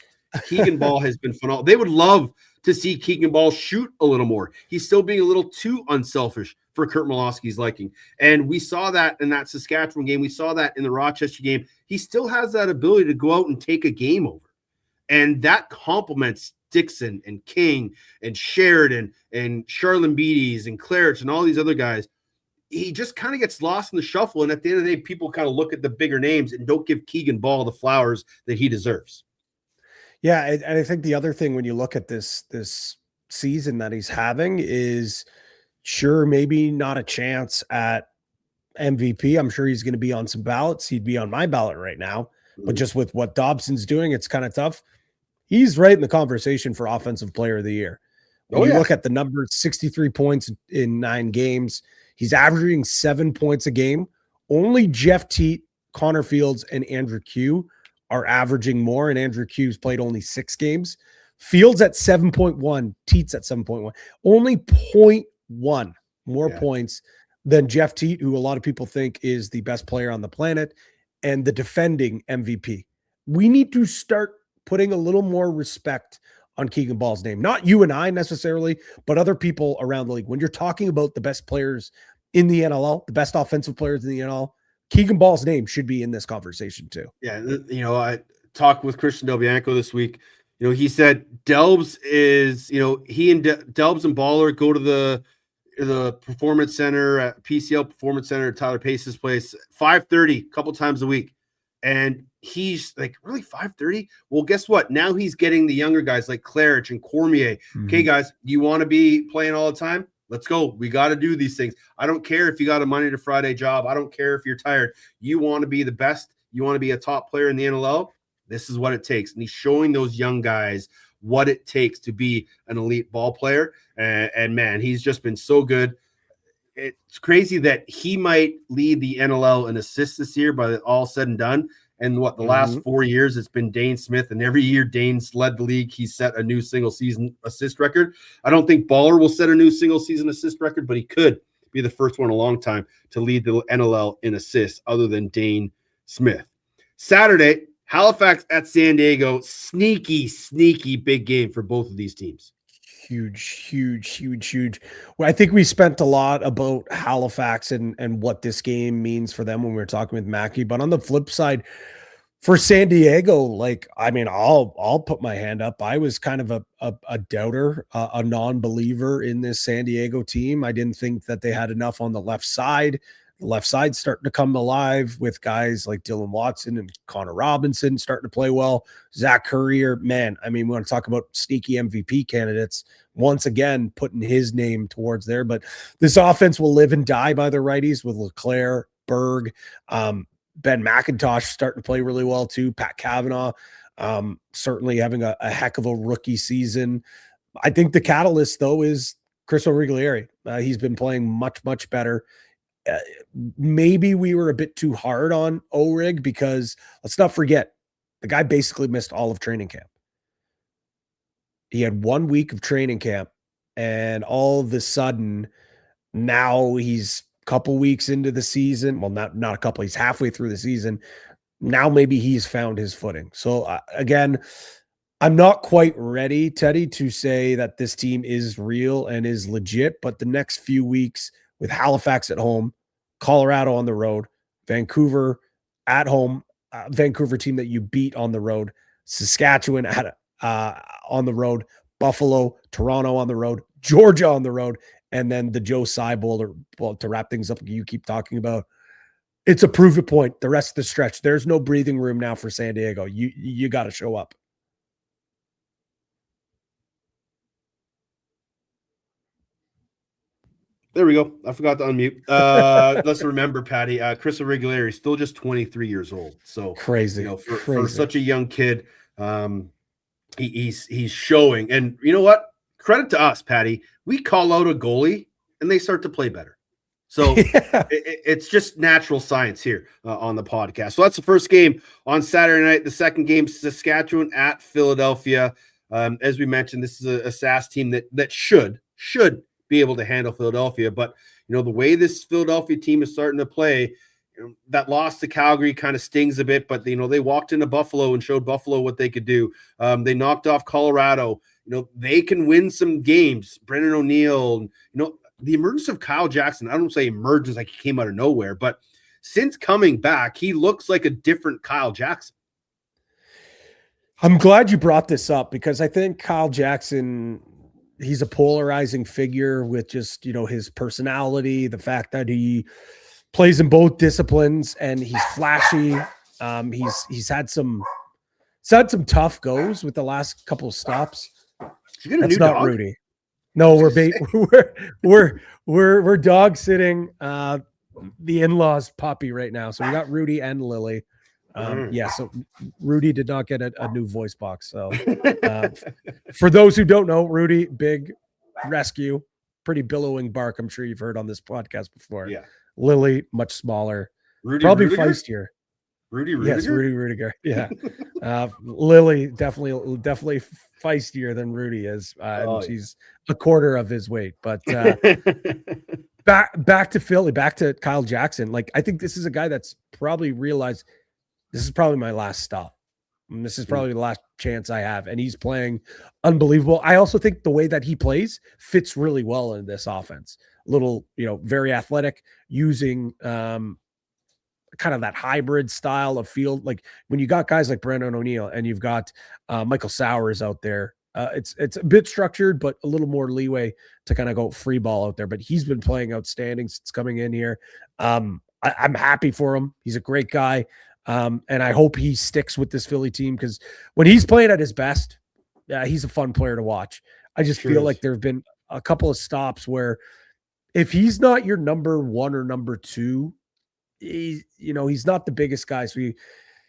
Keegan Ball has been phenomenal. They would love to see Keegan Ball shoot a little more. He's still being a little too unselfish for Kurt Malosky's liking. And we saw that in that Saskatchewan game. We saw that in the Rochester game. He still has that ability to go out and take a game over. And that complements Dixon and King and Sheridan and Charlene Beatties and Claridge and all these other guys. He just kind of gets lost in the shuffle. And at the end of the day, people kind of look at the bigger names and don't give Keegan Ball the flowers that he deserves. Yeah, and I think the other thing when you look at this season that he's having is, sure, maybe not a chance at MVP. I'm sure he's going to be on some ballots. He'd be on my ballot right now. But just with what Dobson's doing, it's kind of tough. He's right in the conversation for Offensive Player of the Year. When you look at the numbers, 63 points in 9 games. He's averaging 7 points a game. Only Jeff Teat, Connor Fields, and Andrew Q are averaging more, and Andrew Q's played only 6 games. Fields at 7.1, Teats at 7.1. Only 0.1 more points than Jeff Teat, who a lot of people think is the best player on the planet and the defending MVP. We need to start putting a little more respect on Keegan Ball's name. Not you and I necessarily, but other people around the league. When you're talking about the best players in the NLL, the best offensive players in the NLL, Keegan Ball's name should be in this conversation too. Yeah, I talked with Christian Del Bianco this week. He said Delbs is, he and Delbs and Baller go to the Performance Center at PCL Performance Center at Tyler Pace's place 5:30 a couple times a week. And he's like, really, 5:30? Well, guess what? Now he's getting the younger guys like Claridge and Cormier. Mm-hmm. Okay, guys, you want to be playing all the time? Let's go. We got to do these things. I don't care if you got a Monday to Friday job. I don't care if you're tired. You want to be the best. You want to be a top player in the NLL. This is what it takes. And he's showing those young guys what it takes to be an elite ball player. And man, he's just been so good. It's crazy that he might lead the NLL in assists this year, by all said and done. And the last 4 years, it's been Dane Smith. And every year Dane's led the league, he set a new single season assist record. I don't think Baller will set a new single season assist record, but he could be the first one in a long time to lead the NLL in assists other than Dane Smith. Saturday, Halifax at San Diego. Sneaky big game for both of these teams. Huge. Well, I think we spent a lot about Halifax and what this game means for them when we were talking with Maki. But on the flip side, for San Diego, I'll put my hand up. I was kind of a doubter, a non-believer in this San Diego team. I didn't think that they had enough on the left side. The left side starting to come alive with guys like Dylan Watson and Connor Robinson starting to play well. Zach Currier, man, we want to talk about sneaky MVP candidates. Once again, putting his name towards there. But this offense will live and die by the righties with LeClaire, Berg, Ben McIntosh starting to play really well too. Pat Cavanaugh certainly having a heck of a rookie season. I think the catalyst, though, is Chris Origlieri. He's been playing much, much better. Maybe we were a bit too hard on O'Rig because let's not forget, the guy basically missed all of training camp. He had 1 week of training camp, and all of a sudden, now he's a couple weeks into the season. Well, not a couple. He's halfway through the season. Now maybe he's found his footing. So again, I'm not quite ready, Teddy, to say that this team is real and is legit, but the next few weeks with Halifax at home, Colorado on the road, Vancouver at home, Vancouver team that you beat on the road, Saskatchewan on the road, Buffalo, Toronto on the road, Georgia on the road, and then the Joe Tsai Bowl to wrap things up you keep talking about. It's a prove it point. The rest of the stretch, there's no breathing room now for San Diego. You got to show up. There we go. I forgot to unmute. Let's remember, Patty, Chris Origlieri is still just 23 years old. So crazy. For such a young kid, he's showing. And you know what? Credit to us, Patty. We call out a goalie and they start to play better. So it's just natural science here on the podcast. So that's the first game on Saturday night. The second game, Saskatchewan at Philadelphia. As we mentioned, this is a SAS team that should be able to handle Philadelphia. But, the way this Philadelphia team is starting to play, that loss to Calgary kind of stings a bit, but, they walked into Buffalo and showed Buffalo what they could do. They knocked off Colorado. They can win some games. Brendan O'Neill, the emergence of Kyle Jackson, I don't say emergence like he came out of nowhere, but since coming back, he looks like a different Kyle Jackson. I'm glad you brought this up because I think Kyle Jackson, he's a polarizing figure with just, his personality, the fact that he plays in both disciplines and he's flashy. He's had some tough goes with the last couple of stops. That's not dog? Rudy. No, we're dog sitting the in-laws puppy right now. So we got Rudy and Lily. So Rudy did not get a new voice box. So for those who don't know, Rudy, big rescue, pretty billowing bark. I'm sure you've heard on this podcast before. Yeah. Lily, much smaller. Rudy probably Rudiger? Feistier. Rudy Rudiger? Yes, Rudy Rudiger. Yeah. Lily definitely feistier than Rudy is. She's a quarter of his weight. But back to Philly, back to Kyle Jackson. Like, I think this is a guy that's probably realized this is probably my last stop. And this is probably the last chance I have. And he's playing unbelievable. I also think the way that he plays fits really well in this offense. Little, very athletic, using kind of that hybrid style of field. Like when you got guys like Brendan O'Neill and you've got Michael Sowers out there, it's a bit structured, but a little more leeway to kind of go free ball out there. But he's been playing outstanding since coming in here. I'm happy for him. He's a great guy. And I hope he sticks with this Philly team because when he's playing at his best, he's a fun player to watch. I just feel like there have been a couple of stops where if he's not your number one or number two, he's not the biggest guy. So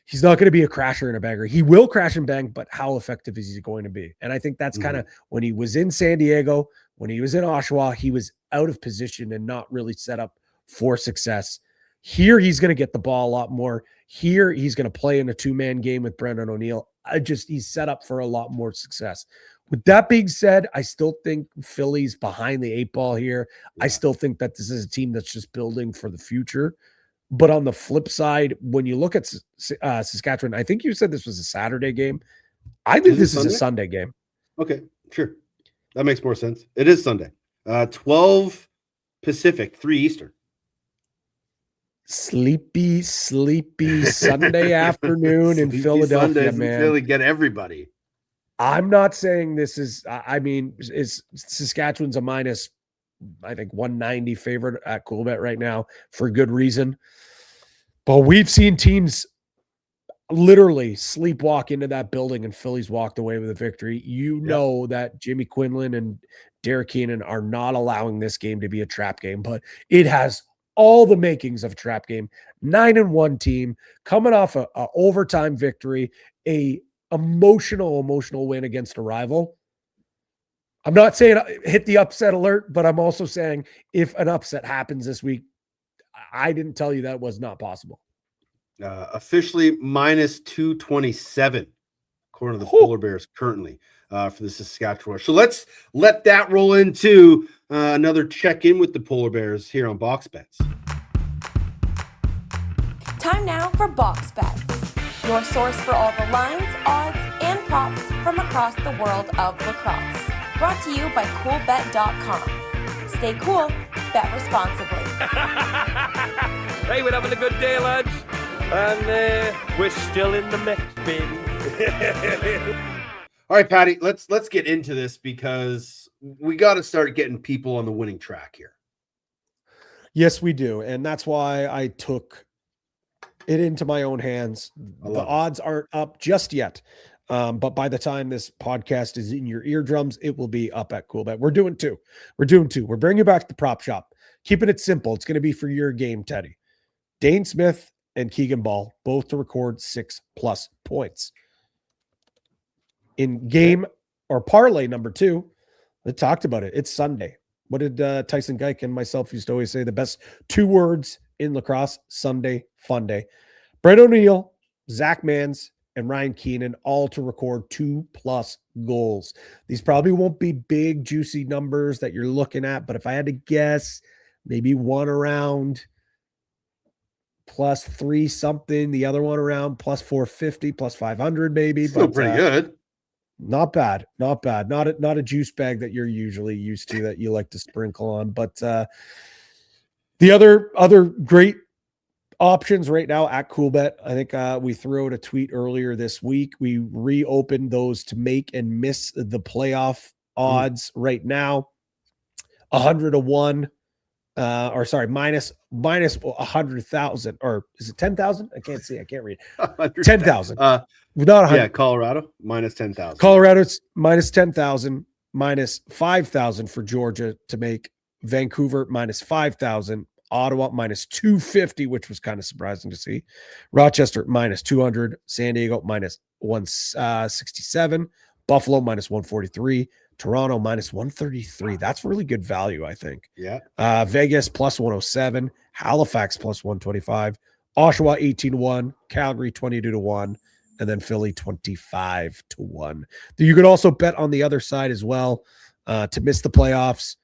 he's not going to be a crasher and a banger. He will crash and bang, but how effective is he going to be? And I think that's kind of when he was in San Diego, when he was in Oshawa, he was out of position and not really set up for success. Here, he's going to get the ball a lot more. Here, he's going to play in a two-man game with Brendan O'Neill. He's set up for a lot more success. With that being said, I still think Philly's behind the eight ball here. Yeah. I still think that this is a team that's just building for the future. But on the flip side, when you look at Saskatchewan, I think you said this was a Saturday game. I think this is a Sunday game. Okay, sure. That makes more sense. It is Sunday. 12 Pacific, 3 Eastern. Sleepy Sunday afternoon in Philadelphia, Sundays man. Philly get everybody. I'm not saying this is, is Saskatchewan's a minus, I think, 190 favorite at Coolbet right now for good reason. But we've seen teams literally sleepwalk into that building and Philly's walked away with a victory. You know that Jimmy Quinlan and Derek Keenan are not allowing this game to be a trap game, but it has all the makings of a trap game. 9-1 team coming off a overtime victory, a emotional win against a rival. I'm not saying hit the upset alert, but I'm also saying if an upset happens this week, I didn't tell you that was not possible. Officially minus 227, according to the Polar Bears currently for the Saskatchewan. So let's let that roll into another check-in with the Polar Bears here on Box Bets. Time now for Box Bets, your source for all the lines, odds, and props from across the world of lacrosse. Brought to you by CoolBet.com. Stay cool, bet responsibly. Hey, we're having a good day, lads. And we're still in the mix, baby. All right, Patty, let's get into this because we got to start getting people on the winning track here. Yes, we do. And that's why I took it into my own hands. The odds aren't up just yet. But by the time this podcast is in your eardrums, it will be up at CoolBet. We're doing two. We're bringing you back to the prop shop. Keeping it simple. It's going to be for your game, Teddy. Dane Smith and Keegan Ball, both to record 6+ points. In game or parlay number 2, I talked about it. It's Sunday. What did Tyson Geik and myself used to always say? The best 2 words in lacrosse: Sunday, fun day. Brett O'Neill, Zach Mans, and Ryan Keenan all to record 2+ goals. These probably won't be big, juicy numbers that you're looking at, but if I had to guess, maybe one around +3 something, the other one around +450, +500 maybe. Still pretty good. Not bad. Not a juice bag that you're usually used to that you like to sprinkle on. But the other great options right now at CoolBet. I think we threw out a tweet earlier this week. We reopened those to make and miss the playoff odds right now. 100 to 1. Minus 100,000, or is it 10,000? I can't see. I can't read. 10,000. Not 100. Yeah, Colorado minus 10,000. Colorado's minus 10,000, minus 5,000 for Georgia to make. Vancouver minus 5,000. Ottawa minus 250, which was kind of surprising to see. Rochester minus 200. San Diego minus 167. Buffalo minus 143. Toronto minus 133. That's really good value, I think. Yeah. Vegas plus 107. Halifax plus 125. Oshawa 18 to 1. Calgary 22 to 1. And then Philly 25 to 1. You could also bet on the other side as well to miss the playoffs.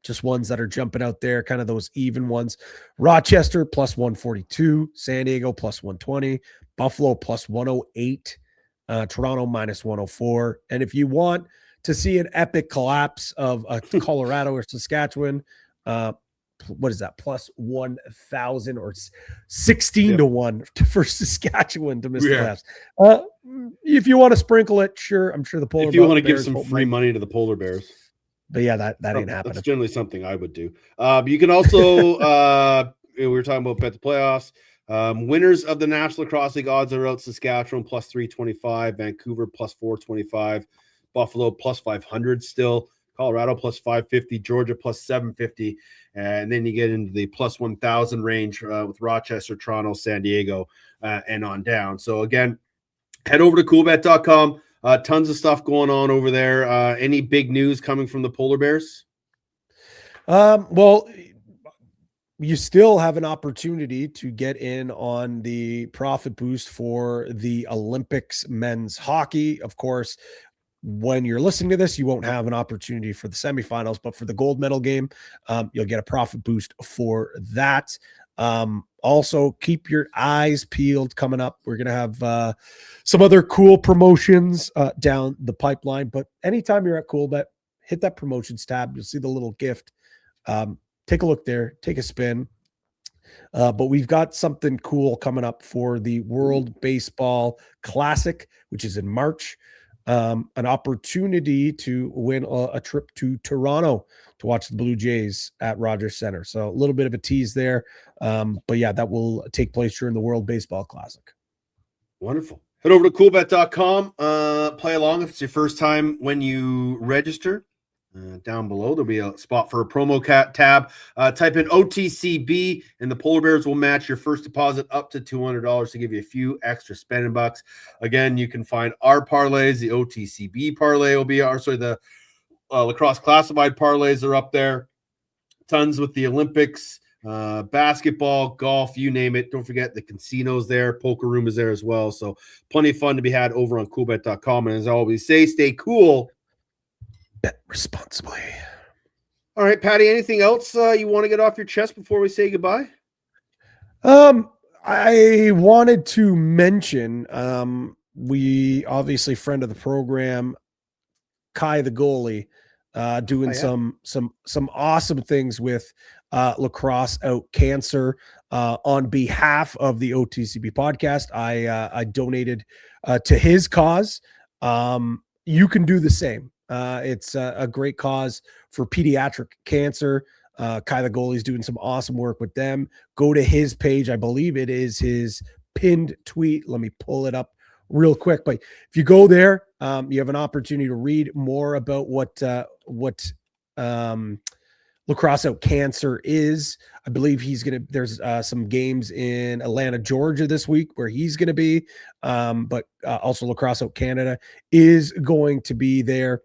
Just ones that are jumping out there, kind of those even ones. Rochester plus 142. San Diego plus 120. Buffalo plus 108. Toronto minus 104. And if you want to see an epic collapse of Colorado or Saskatchewan, what is that? Plus 1,000 or 16 to 1 for Saskatchewan to miss the playoffs. If you want to sprinkle it, sure. I'm sure the Polar Bears. If you want to give some free money to the Polar Bears. But yeah, that ain't happening. That's generally something I would do. You can also, we were talking about bet the playoffs. Winners of the National Lacrosse League odds are out: Saskatchewan plus 325, Vancouver plus 425, Buffalo plus 500 still, Colorado plus 550, Georgia plus 750, and then you get into the plus 1,000 range with Rochester, Toronto, San Diego, and on down. So again, head over to CoolBet.com. Tons of stuff going on over there. Any big news coming from the Polar Bears? Well, you still have an opportunity to get in on the profit boost for the Olympics men's hockey. Of course, when you're listening to this, you won't have an opportunity for the semifinals, but for the gold medal game, you'll get a profit boost for that. Also, keep your eyes peeled coming up. We're going to have some other cool promotions down the pipeline, but anytime you're at CoolBet, hit that promotions tab. You'll see the little gift. Take a look there, take a spin. But we've got something cool coming up for the World Baseball Classic, which is in March. An opportunity to win a trip to Toronto to watch the Blue Jays at Rogers Center. So a little bit of a tease there. But yeah, that will take place during the World Baseball Classic. Wonderful. Head over to CoolBet.com. Play along if it's your first time when you register. Down below, there'll be a spot for a promo tab. Type in OTCB, and the Polar Bears will match your first deposit up to $200 to give you a few extra spending bucks. Again, you can find our parlays. The OTCB parlay will be the Lacrosse Classified parlays are up there. Tons with the Olympics, basketball, golf, you name it. Don't forget the casinos there. Poker room is there as well. So plenty of fun to be had over on coolbet.com. And as I always say, stay cool. Bet responsibly. All right, Patty, anything else you want to get off your chest before we say goodbye? I wanted to mention, we obviously friend of the program, Kai the goalie, doing some awesome things with Lacrosse Out Cancer. On behalf of the OTCB podcast, I donated to his cause. You can do the same. It's a great cause for pediatric cancer. Kai the goalie's doing some awesome work with them. Go to his page. I believe it is his pinned tweet. Let me pull it up real quick. But if you go there, you have an opportunity to read more about what Lacrosse Out Cancer is. I believe there's some games in Atlanta, Georgia this week where he's going to be. But also Lacrosse Out Canada is going to be there.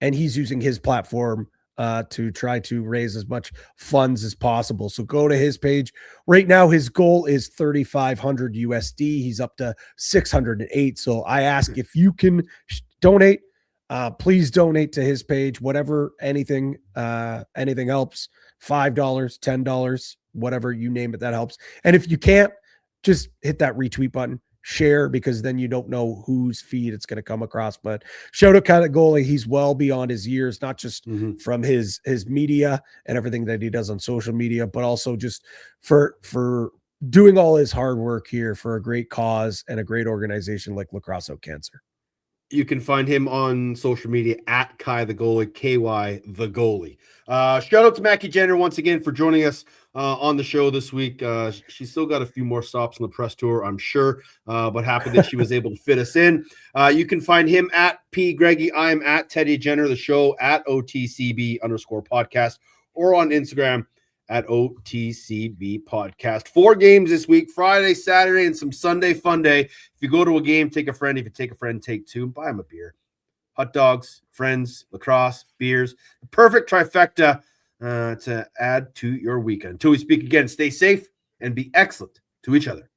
And he's using his platform to try to raise as much funds as possible. So go to his page. Right now, his goal is 3,500 USD. He's up to 608. So I ask if you can donate, please donate to his page, whatever, anything helps. $5, $10, whatever you name it, that helps. And if you can't, just hit that retweet button. Share, because then you don't know whose feed it's going to come across. But shout out Kai the goalie. He's well beyond his years, not just from his media and everything that he does on social media, but also just for doing all his hard work here for a great cause and a great organization like Lacrosse Out Cancer. You can find him on social media at Kai the goalie, KY the goalie. Shout out to Maki Jenner once again for joining us on the show this week. She's still got a few more stops on the press tour, I'm sure, but happy that she was able to fit us in. You can find him at P. Greggy. I am at Teddy Jenner, the show at OTCB_podcast, or on Instagram at OTCB Podcast. 4 games this week, Friday, Saturday, and some Sunday fun day. If you go to a game, take a friend. If you take a friend, take 2 and buy them a beer. Hot dogs, friends, lacrosse, beers. The perfect trifecta to add to your weekend. Until we speak again, stay safe and be excellent to each other.